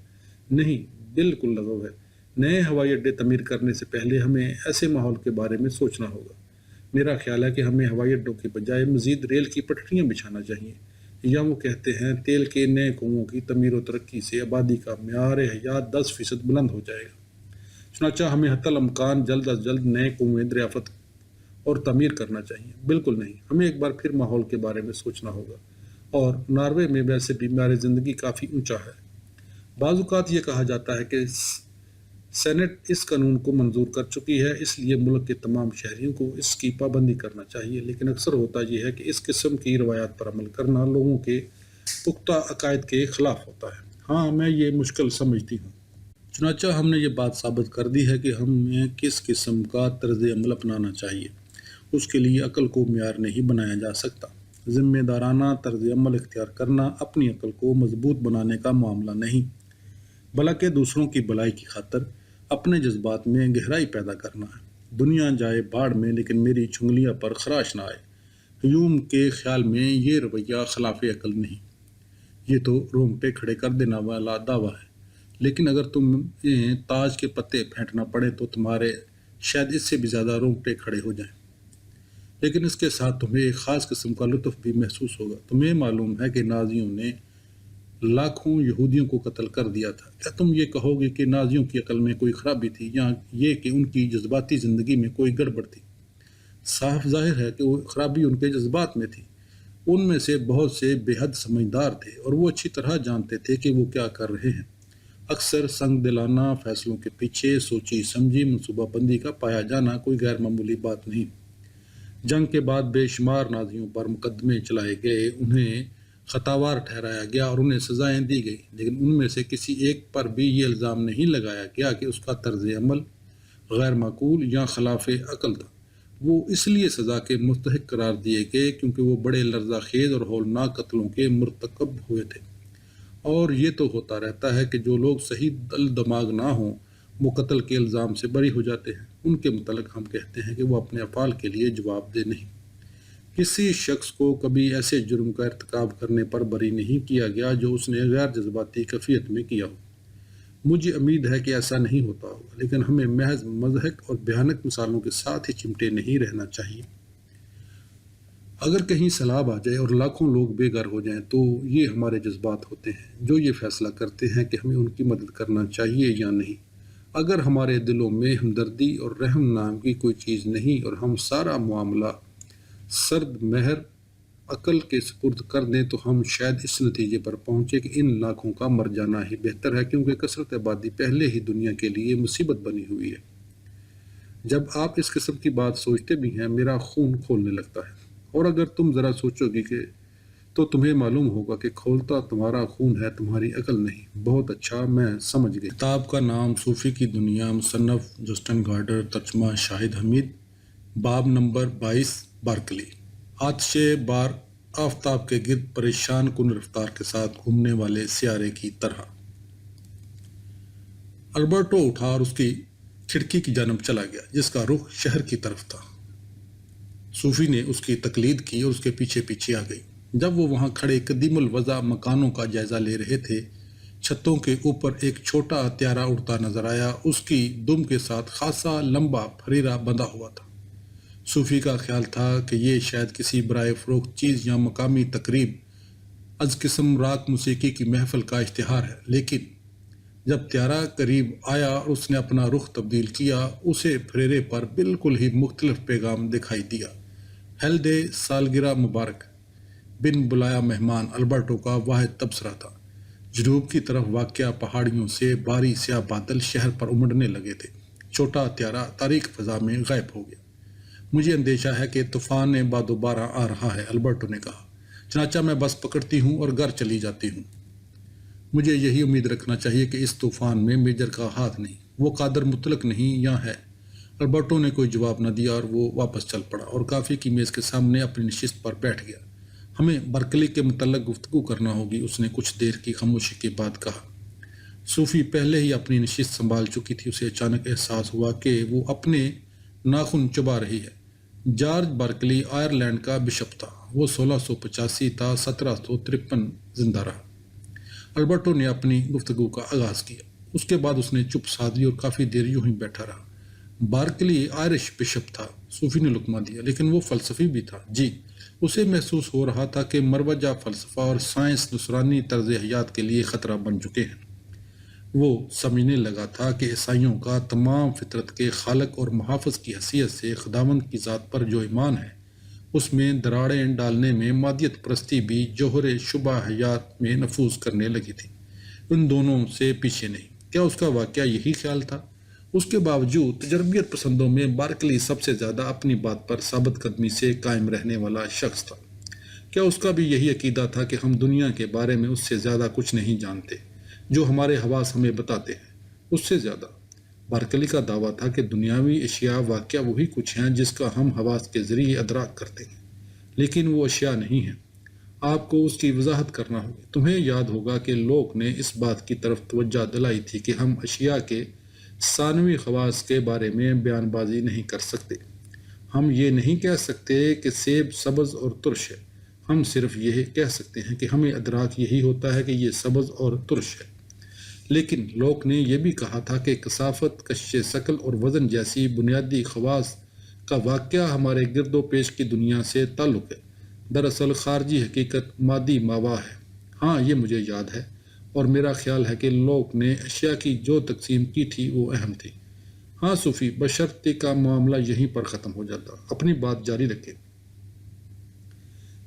نہیں، بالکل لغو ہے۔ نئے ہوائی اڈے تعمیر کرنے سے پہلے ہمیں ایسے ماحول کے بارے میں سوچنا ہوگا۔ میرا خیال ہے کہ ہمیں ہوائی اڈوں کے بجائے مزید ریل کی پٹریاں بچھانا چاہیے، یا وہ کہتے ہیں تیل کے نئے کنوؤں کی تعمیر و ترقی سے آبادی کا معیار حیات 10% بلند ہو جائے گا۔ چنانچہ ہمیں حتی الامکان جلد از جلد نئے کنویں دریافت اور تعمیر کرنا چاہیے۔ بالکل نہیں، ہمیں ایک بار پھر ماحول کے بارے میں سوچنا ہوگا، اور ناروے میں ویسے بھی معیار زندگی کافی اونچا ہے۔ بعض اوقات یہ کہا جاتا ہے کہ سینٹ اس قانون کو منظور کر چکی ہے، اس لیے ملک کے تمام شہریوں کو اس کی پابندی کرنا چاہیے، لیکن اکثر ہوتا یہ ہے کہ اس قسم کی روایات پر عمل کرنا لوگوں کے پختہ عقائد کے خلاف ہوتا ہے۔ ہاں، میں یہ مشکل سمجھتی ہوں۔ چنانچہ ہم نے یہ بات ثابت کر دی ہے کہ ہمیں کس قسم کا طرز عمل اپنانا چاہیے۔ اس کے لیے عقل کو معیار نہیں بنایا جا سکتا۔ ذمہ دارانہ طرز عمل اختیار کرنا اپنی عقل کو مضبوط بنانے کا معاملہ نہیں، بلکہ دوسروں کی بھلائی کی خاطر اپنے جذبات میں گہرائی پیدا کرنا ہے۔ دنیا جائے باڑ میں لیکن میری چنگلیاں پر خراش نہ آئے، ہیوم کے خیال میں یہ رویہ خلاف عقل نہیں، یہ تو رونگٹے کھڑے کر دینے والا دعویٰ ہے۔ لیکن اگر تمہیں تاج کے پتے پھینٹنا پڑے تو تمہارے شاید اس سے بھی زیادہ رونگٹے کھڑے ہو جائیں، لیکن اس کے ساتھ تمہیں ایک خاص قسم کا لطف بھی محسوس ہوگا۔ تمہیں معلوم ہے کہ نازیوں نے لاکھوں یہودیوں کو قتل کر دیا تھا۔ کیا تم یہ کہو گے کہ نازیوں کی عقل میں کوئی خرابی تھی یا یہ کہ ان کی جذباتی زندگی میں کوئی گڑبڑ تھی؟ صاف ظاہر ہے کہ وہ خرابی ان کے جذبات میں تھی۔ ان میں سے بہت سے بے حد سمجھدار تھے اور وہ اچھی طرح جانتے تھے کہ وہ کیا کر رہے ہیں۔ اکثر سنگ دلانہ فیصلوں کے پیچھے سوچی سمجھی منصوبہ بندی کا پایا جانا کوئی غیر معمولی بات نہیں۔ جنگ کے بعد بے شمار نازیوں پر مقدمے چلائے گئے، انہیں خطاوار ٹھہرایا گیا اور انہیں سزائیں دی گئی، لیکن ان میں سے کسی ایک پر بھی یہ الزام نہیں لگایا گیا کہ اس کا طرز عمل غیر معقول یا خلاف عقل تھا۔ وہ اس لیے سزا کے مستحق قرار دیے گئے کیونکہ وہ بڑے لرزہ خیز اور ہولناک قتلوں کے مرتکب ہوئے تھے۔ اور یہ تو ہوتا رہتا ہے کہ جو لوگ صحیح دل دماغ نہ ہوں وہ قتل کے الزام سے بری ہو جاتے ہیں۔ ان کے متعلق ہم کہتے ہیں کہ وہ اپنے افعال کے لیے جواب دہ نہیں۔ کسی شخص کو کبھی ایسے جرم کا ارتکاب کرنے پر بری نہیں کیا گیا جو اس نے غیر جذباتی کیفیت میں کیا ہو۔ مجھے امید ہے کہ ایسا نہیں ہوتا ہوگا، لیکن ہمیں محض مضحک اور بھیانک مثالوں کے ساتھ ہی چمٹے نہیں رہنا چاہیے۔ اگر کہیں سیلاب آ جائے اور لاکھوں لوگ بے گھر ہو جائیں تو یہ ہمارے جذبات ہوتے ہیں جو یہ فیصلہ کرتے ہیں کہ ہمیں ان کی مدد کرنا چاہیے یا نہیں۔ اگر ہمارے دلوں میں ہمدردی اور رحم نام کی کوئی چیز نہیں اور ہم سارا معاملہ سرد مہر عقل کے سپرد کر دیں تو ہم شاید اس نتیجے پر پہنچے کہ ان لاکھوں کا مر جانا ہی بہتر ہے، کیونکہ کثرت آبادی پہلے ہی دنیا کے لیے مصیبت بنی ہوئی ہے۔ جب آپ اس قسم کی بات سوچتے بھی ہیں میرا خون کھولنے لگتا ہے، اور اگر تم ذرا سوچو گی کہ تو تمہیں معلوم ہوگا کہ کھولتا تمہارا خون ہے، تمہاری عقل نہیں۔ بہت اچھا، میں سمجھ گئی۔ کتاب کا نام صوفی کی دنیا، مصنف جسٹن گارڈر، ترجمہ شاہد حمید، باب نمبر 22، بارکلی۔ آتش بار آفتاب کے گرد پریشان کن رفتار کے ساتھ گھومنے والے سیارے کی طرح۔ البرٹو اٹھا اور اس کی کھڑکی کی جانب چلا گیا جس کا رخ شہر کی طرف تھا۔ صوفی نے اس کی تقلید کی اور اس کے پیچھے پیچھے آ گئی۔ جب وہ وہاں کھڑے قدیم الوضع مکانوں کا جائزہ لے رہے تھے، چھتوں کے اوپر ایک چھوٹا ہتھیارہ اڑتا نظر آیا۔ اس کی دم کے ساتھ خاصا لمبا پھریرا بندھا ہوا تھا۔ صوفی کا خیال تھا کہ یہ شاید کسی برائے فروخت چیز یا مقامی تقریب از قسم راک موسیقی کی محفل کا اشتہار ہے، لیکن جب طیارہ قریب آیا اور اس نے اپنا رخ تبدیل کیا، اسے پھریرے پر بالکل ہی مختلف پیغام دکھائی دیا۔ ہیلڈے سالگرہ مبارک، بن بلایا مہمان البرٹو کا واحد تبصرہ تھا۔ جنوب کی طرف واقع پہاڑیوں سے بھاری سیاہ بادل شہر پر امڑنے لگے تھے۔ چھوٹا ہتھیارہ تاریک فضا میں غائب ہو گیا۔ مجھے اندیشہ ہے کہ طوفان باد و بارہ آ رہا ہے، البرٹو نے کہا، چنانچہ میں بس پکڑتی ہوں اور گھر چلی جاتی ہوں۔ مجھے یہی امید رکھنا چاہیے کہ اس طوفان میں میجر کا ہاتھ نہیں، وہ قادر مطلق نہیں یا ہے۔ البرٹو نے کوئی جواب نہ دیا اور وہ واپس چل پڑا اور کافی کی میز کے سامنے اپنی نشست پر بیٹھ گیا۔ ہمیں برکلی کے متعلق گفتگو کرنا ہوگی، اس نے کچھ دیر کی خاموشی کے بعد کہا۔ صوفی پہلے ہی اپنی نشست سنبھال چکی تھی۔ اسے اچانک احساس ہوا کہ وہ اپنے ناخن چبا رہی ہے۔ جارج برکلی آئرلینڈ کا بشپ تھا۔ وہ 1685 تا 1753 زندہ رہا۔ البرٹو نے اپنی گفتگو کا آغاز کیا۔ اس کے بعد اس نے چپ سادھ لی اور کافی دیر یوں ہی بیٹھا رہا۔ بارکلی آئرش بشپ تھا، صوفی نے لقمہ دیا، لیکن وہ فلسفی بھی تھا۔ جی، اسے محسوس ہو رہا تھا کہ مروجہ فلسفہ اور سائنس نصرانی طرز حیات کے لیے خطرہ بن چکے ہیں۔ وہ سمجھنے لگا تھا کہ عیسائیوں کا تمام فطرت کے خالق اور محافظ کی حیثیت سے خداوند کی ذات پر جو ایمان ہے، اس میں دراڑیں ڈالنے میں مادیت پرستی بھی جوہر شبہ حیات میں نفوذ کرنے لگی تھی۔ ان دونوں سے پیچھے نہیں۔ کیا اس کا واقعہ یہی خیال تھا؟ اس کے باوجود تجربیت پسندوں میں بارکلی سب سے زیادہ اپنی بات پر ثابت قدمی سے قائم رہنے والا شخص تھا۔ کیا اس کا بھی یہی عقیدہ تھا کہ ہم دنیا کے بارے میں اس سے زیادہ کچھ نہیں جانتے؟ جو ہمارے حواس ہمیں بتاتے ہیں اس سے زیادہ۔ بارکلی کا دعویٰ تھا کہ دنیاوی اشیاء واقعہ وہی کچھ ہیں جس کا ہم حواس کے ذریعے ادراک کرتے ہیں، لیکن وہ اشیاء نہیں ہیں۔ آپ کو اس کی وضاحت کرنا ہوگی۔ تمہیں یاد ہوگا کہ لوگ نے اس بات کی طرف توجہ دلائی تھی کہ ہم اشیاء کے ثانوی خواص کے بارے میں بیان بازی نہیں کر سکتے۔ ہم یہ نہیں کہہ سکتے کہ سیب سبز اور ترش ہے، ہم صرف یہ کہہ سکتے ہیں کہ ہمیں ادراک یہی ہوتا ہے کہ یہ سبز اور ترش ہے۔ لیکن لوگ نے یہ بھی کہا تھا کہ کثافت، کشش شکل اور وزن جیسی بنیادی خواص کا واقعہ ہمارے گرد و پیش کی دنیا سے تعلق ہے۔ دراصل خارجی حقیقت مادی ماوا ہے۔ ہاں، یہ مجھے یاد ہے، اور میرا خیال ہے کہ لوگ نے اشیاء کی جو تقسیم کی تھی وہ اہم تھی۔ ہاں صوفی، بشرطے کا معاملہ یہیں پر ختم ہو جاتا۔ اپنی بات جاری رکھے۔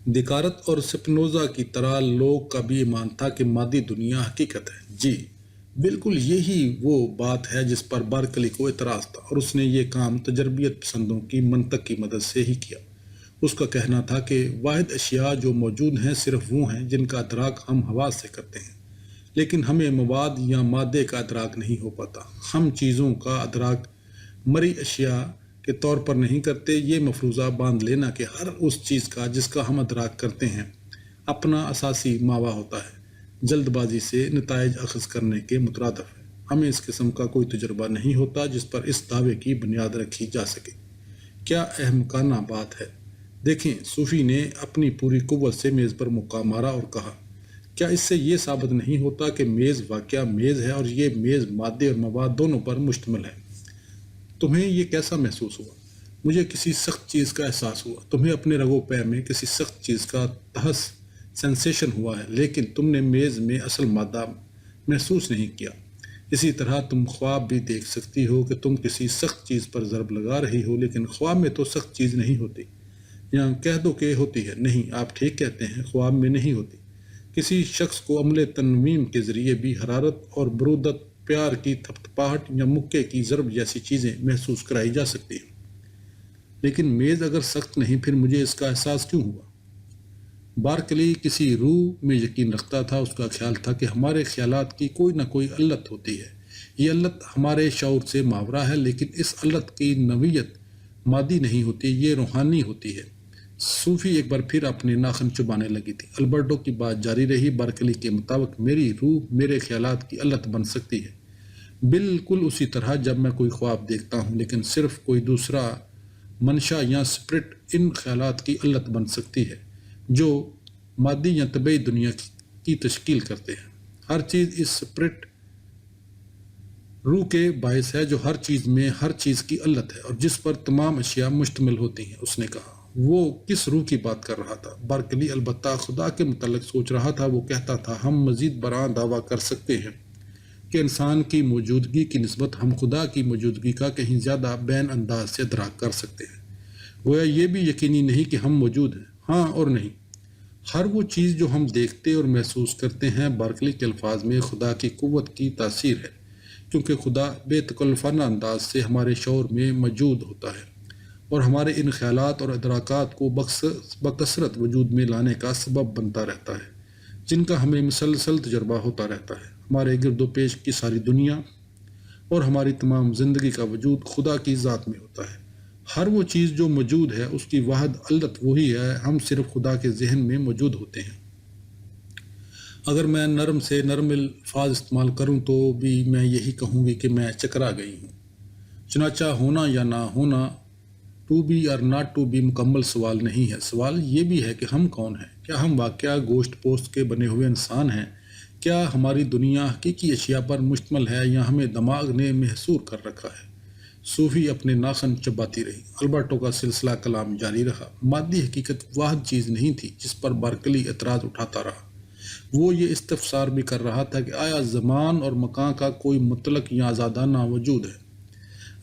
دیکارت اور سپنوزا کی طرح لوگ کا بھی ایمان تھا کہ مادی دنیا حقیقت ہے۔ جی بالکل، یہی وہ بات ہے جس پر بارکلی کو اعتراض تھا، اور اس نے یہ کام تجربیت پسندوں کی منطق کی مدد سے ہی کیا۔ اس کا کہنا تھا کہ واحد اشیاء جو موجود ہیں صرف وہ ہیں جن کا ادراک ہم حواس سے کرتے ہیں، لیکن ہمیں مواد یا مادے کا ادراک نہیں ہو پاتا۔ ہم چیزوں کا ادراک مری اشیاء کے طور پر نہیں کرتے۔ یہ مفروضہ باندھ لینا کہ ہر اس چیز کا جس کا ہم ادراک کرتے ہیں اپنا اساسی ماوا ہوتا ہے، جلد بازی سے نتائج اخذ کرنے کے مترادف ہے۔ ہمیں اس قسم کا کوئی تجربہ نہیں ہوتا جس پر اس دعوے کی بنیاد رکھی جا سکے۔ کیا احمقانہ بات ہے! دیکھیں، صوفی نے اپنی پوری قوت سے میز پر مکہ مارا اور کہا، کیا اس سے یہ ثابت نہیں ہوتا کہ میز واقعہ میز ہے اور یہ میز مادے اور مواد دونوں پر مشتمل ہے؟ تمہیں یہ کیسا محسوس ہوا؟ مجھے کسی سخت چیز کا احساس ہوا۔ تمہیں اپنے رگو پے میں کسی سخت چیز کا تحس سینسیشن ہوا ہے، لیکن تم نے میز میں اصل مادہ محسوس نہیں کیا۔ اسی طرح تم خواب بھی دیکھ سکتی ہو کہ تم کسی سخت چیز پر ضرب لگا رہی ہو، لیکن خواب میں تو سخت چیز نہیں ہوتی۔ یا کہہ دو کہ ہوتی ہے۔ نہیں، آپ ٹھیک کہتے ہیں، خواب میں نہیں ہوتی۔ کسی شخص کو عمل تنویم کے ذریعے بھی حرارت اور برودت، پیار کی تھپتھپاہٹ یا مکے کی ضرب جیسی چیزیں محسوس کرائی جا سکتی ہیں۔ لیکن میز اگر سخت نہیں، پھر مجھے اس کا احساس کیوں ہوا؟ بارکلی کسی روح میں یقین رکھتا تھا۔ اس کا خیال تھا کہ ہمارے خیالات کی کوئی نہ کوئی علت ہوتی ہے۔ یہ علت ہمارے شعور سے ماورا ہے، لیکن اس علت کی نوعیت مادی نہیں ہوتی، یہ روحانی ہوتی ہے۔ صوفی ایک بار پھر اپنے ناخن چبانے لگی تھی۔ البرٹو کی بات جاری رہی۔ بارکلی کے مطابق میری روح میرے خیالات کی علت بن سکتی ہے، بالکل اسی طرح جب میں کوئی خواب دیکھتا ہوں، لیکن صرف کوئی دوسرا منشا یا سپرٹ ان خیالات کی علت بن سکتی ہے جو مادی یا طبعی دنیا کی تشکیل کرتے ہیں۔ ہر چیز اس سپرٹ روح کے باعث ہے جو ہر چیز میں ہر چیز کی علت ہے اور جس پر تمام اشیاء مشتمل ہوتی ہیں۔ اس نے کہا، وہ کس روح کی بات کر رہا تھا؟ بارکلی البتہ خدا کے متعلق سوچ رہا تھا۔ وہ کہتا تھا، ہم مزید برآں دعویٰ کر سکتے ہیں کہ انسان کی موجودگی کی نسبت ہم خدا کی موجودگی کا کہیں زیادہ بین انداز سے ادراک کر سکتے ہیں۔ گویا یہ بھی یقینی نہیں کہ ہم موجود ہیں۔ ہاں اور نہیں۔ ہر وہ چیز جو ہم دیکھتے اور محسوس کرتے ہیں، بارکلی کے الفاظ میں خدا کی قوت کی تاثیر ہے، کیونکہ خدا بے تکلفانہ انداز سے ہمارے شعور میں موجود ہوتا ہے اور ہمارے ان خیالات اور ادراکات کو بکثرت وجود میں لانے کا سبب بنتا رہتا ہے، جن کا ہمیں مسلسل تجربہ ہوتا رہتا ہے۔ ہمارے گرد و پیش کی ساری دنیا اور ہماری تمام زندگی کا وجود خدا کی ذات میں ہوتا ہے۔ ہر وہ چیز جو موجود ہے اس کی واحد علت وہی ہے، ہم صرف خدا کے ذہن میں موجود ہوتے ہیں۔ اگر میں نرم سے نرم الفاظ استعمال کروں تو بھی میں یہی کہوں گی کہ میں چکرا گئی ہوں۔ چنانچہ ہونا یا نہ ہونا، ٹو بی اور ناٹ ٹو بی مکمل سوال نہیں ہے۔ سوال یہ بھی ہے کہ ہم کون ہیں؟ کیا ہم واقعہ گوشت پوست کے بنے ہوئے انسان ہیں؟ کیا ہماری دنیا حقیقی اشیاء پر مشتمل ہے یا ہمیں دماغ نے محصور کر رکھا ہے؟ صوفی اپنے ناخن چباتی رہی۔ البرٹو کا سلسلہ کلام جاری رہا۔ مادی حقیقت واحد چیز نہیں تھی جس پر بارکلی اعتراض اٹھاتا رہا۔ وہ یہ استفسار بھی کر رہا تھا کہ آیا زمان اور مکان کا کوئی مطلق یا آزادانہ وجود ہے؟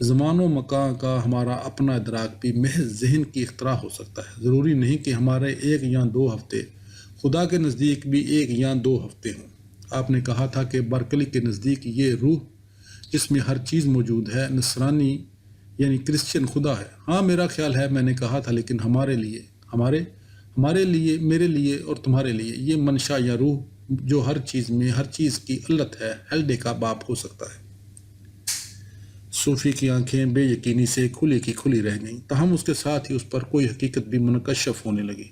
زمان و مکان کا ہمارا اپنا ادراک بھی محض ذہن کی اختراع ہو سکتا ہے۔ ضروری نہیں کہ ہمارے 1 یا 2 ہفتے خدا کے نزدیک بھی 1 یا 2 ہفتے ہوں۔ آپ نے کہا تھا کہ بارکلی کے نزدیک یہ روح جس میں ہر چیز موجود ہے نصرانی یعنی کرسچن خدا ہے۔ ہاں، میرا خیال ہے، میں نے کہا تھا، لیکن ہمارے لیے، میرے لیے اور تمہارے لیے یہ منشا یا روح جو ہر چیز میں ہر چیز کی علت ہے، ہیلڈے کا باپ ہو سکتا ہے۔ صوفی کی آنکھیں بے یقینی سے کھلی کی کھلی رہ گئیں، تاہم اس کے ساتھ ہی اس پر کوئی حقیقت بھی منکشف ہونے لگی۔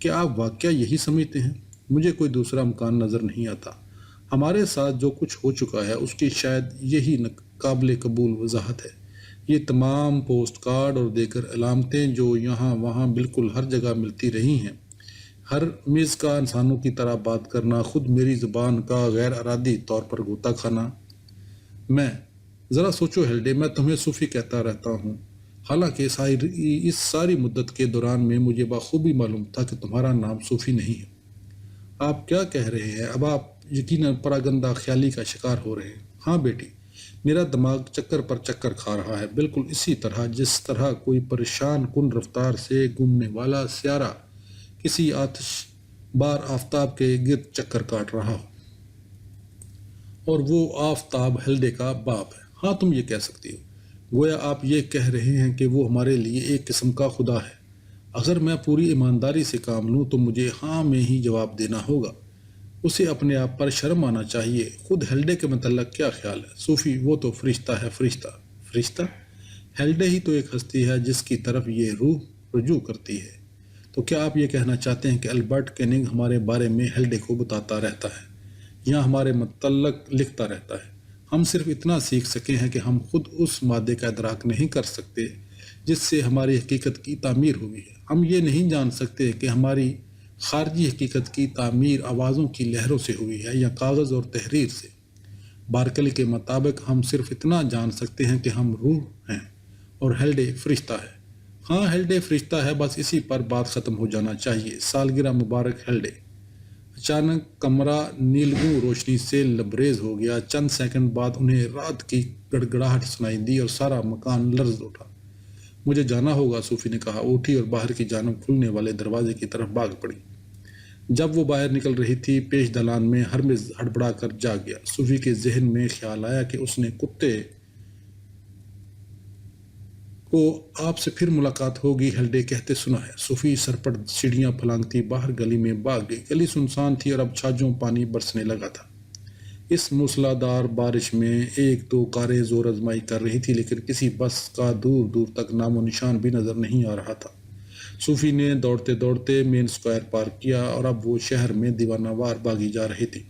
کیا آپ واقعہ یہی سمجھتے ہیں؟ مجھے کوئی دوسرا امکان نظر نہیں آتا۔ ہمارے ساتھ جو کچھ ہو چکا ہے اس کی شاید یہی قابل قبول وضاحت ہے۔ یہ تمام پوسٹ کارڈ اور دیگر علامتیں جو یہاں وہاں بالکل ہر جگہ ملتی رہی ہیں، ہر میز کا انسانوں کی طرح بات کرنا، خود میری زبان کا غیر ارادی طور پر غوطہ کھانا۔ میں ذرا سوچو ہیلڈے، میں تمہیں صوفی کہتا رہتا ہوں، حالانکہ اس ساری مدت کے دوران میں مجھے بخوبی معلوم تھا کہ تمہارا نام صوفی نہیں ہے۔ آپ کیا کہہ رہے ہیں؟ اب آپ یقیناً پراگندہ خیالی کا شکار ہو رہے ہیں۔ ہاں بیٹی، میرا دماغ چکر پر چکر کھا رہا ہے، بالکل اسی طرح جس طرح کوئی پریشان کن رفتار سے گھومنے والا سیارہ کسی آتش بار آفتاب کے گرد چکر کاٹ رہا ہو، اور وہ آفتاب ہیلڈے کا باپ ہے۔ ہاں، تم یہ کہہ سکتی ہو، گویا آپ یہ کہہ رہے ہیں کہ وہ ہمارے لیے ایک قسم کا خدا ہے۔ اگر میں پوری ایمانداری سے کام لوں تو مجھے ہاں میں ہی جواب دینا ہوگا۔ اسے اپنے آپ پر شرم آنا چاہیے۔ خود ہیلڈے کے متعلق کیا خیال ہے؟ صوفی: وہ تو فرشتہ ہے۔ فرشتہ؟ فرشتہ؟ ہیلڈے ہی تو ایک ہستی ہے جس کی طرف یہ روح رجوع کرتی ہے۔ تو کیا آپ یہ کہنا چاہتے ہیں کہ البرٹ کیننگ ہمارے بارے میں ہیلڈے کو بتاتا رہتا ہے یا ہمارے متعلق لکھتا رہتا ہے؟ ہم صرف اتنا سیکھ سکے ہیں کہ ہم خود اس مادے کا ادراک نہیں کر سکتے جس سے ہماری حقیقت کی تعمیر ہوئی ہے۔ ہم یہ نہیں جان سکتے کہ ہماری خارجی حقیقت کی تعمیر آوازوں کی لہروں سے ہوئی ہے یا کاغذ اور تحریر سے۔ بارکلی کے مطابق ہم صرف اتنا جان سکتے ہیں کہ ہم روح ہیں اور ہیلڈے فرشتہ ہے۔ ہاں، ہیلڈے فرشتہ ہے، بس اسی پر بات ختم ہو جانا چاہیے۔ سالگرہ مبارک ہیلڈے۔ اچانک کمرہ نیلگوں روشنی سے لبریز ہو گیا۔ چند سیکنڈ بعد انہیں رات کی گڑگڑاہٹ سنائی دی اور سارا مکان لرز اٹھا۔ مجھے جانا ہوگا، صوفی نے کہا، اٹھی اور باہر کی جانب کھلنے والے دروازے کی طرف بھاگ پڑی۔ جب وہ باہر نکل رہی تھی، پیش دالان میں ہرمز ہڑبڑا کر جاگ گیا۔ صوفی کے ذہن میں خیال آیا کہ اس نے کتے کو آپ سے پھر ملاقات ہوگی ہیلڈے کہتے سنا ہے۔ صوفی سرپٹ سیڑھیاں پھلانگتی باہر گلی میں بھاگ گئی۔ گلی سنسان تھی اور اب چھاجوں پانی برسنے لگا تھا۔ اس موسلادھار بارش میں ایک دو کاریں زور آزمائی کر رہی تھی، لیکن کسی بس کا دور دور تک نام و نشان بھی نظر نہیں آ رہا تھا۔ صوفی نے دوڑتے دوڑتے مین اسکوائر پار کیا اور اب وہ شہر میں دیوانہ وار بھاگی جا رہی تھی۔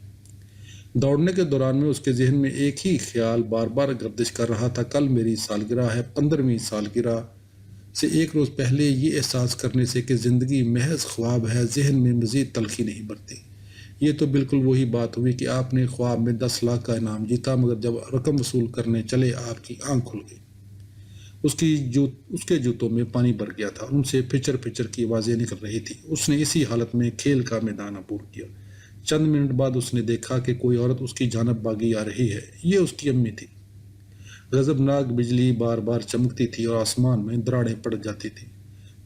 دوڑنے کے دوران میں اس کے ذہن میں ایک ہی خیال بار بار گردش کر رہا تھا، کل میری سالگرہ ہے۔ 15ویں سالگرہ سے ایک روز پہلے یہ احساس کرنے سے کہ زندگی محض خواب ہے، ذہن میں مزید تلخی نہیں بڑھتی۔ یہ تو بالکل وہی بات ہوئی کہ آپ نے خواب میں 10 لاکھ کا انعام جیتا، مگر جب رقم وصول کرنے چلے آپ کی آنکھ کھل گئی۔ اس کے جوتوں میں پانی بھر گیا تھا، ان سے پھچر پھچر کی آوازیں نکل رہی تھی۔ اس نے اسی حالت میں کھیل کا میدان عبور کیا۔ چند منٹ بعد اس نے دیکھا کہ کوئی عورت اس کی جانب بھاگی آ رہی ہے۔ یہ اس کی امی تھی۔ غضبناک بجلی بار بار چمکتی تھی اور آسمان میں دراڑیں پڑ جاتی تھیں۔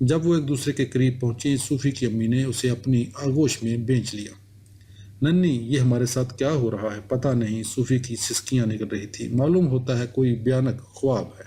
جب وہ ایک دوسرے کے قریب پہنچی، صوفی کی امی نے اسے اپنی آغوش میں بھینچ لیا۔ ننھی، یہ ہمارے ساتھ کیا ہو رہا ہے؟ پتہ نہیں، صوفی کی سسکیاں نکل رہی تھی۔ معلوم ہوتا ہے کوئی بھیانک خواب ہے۔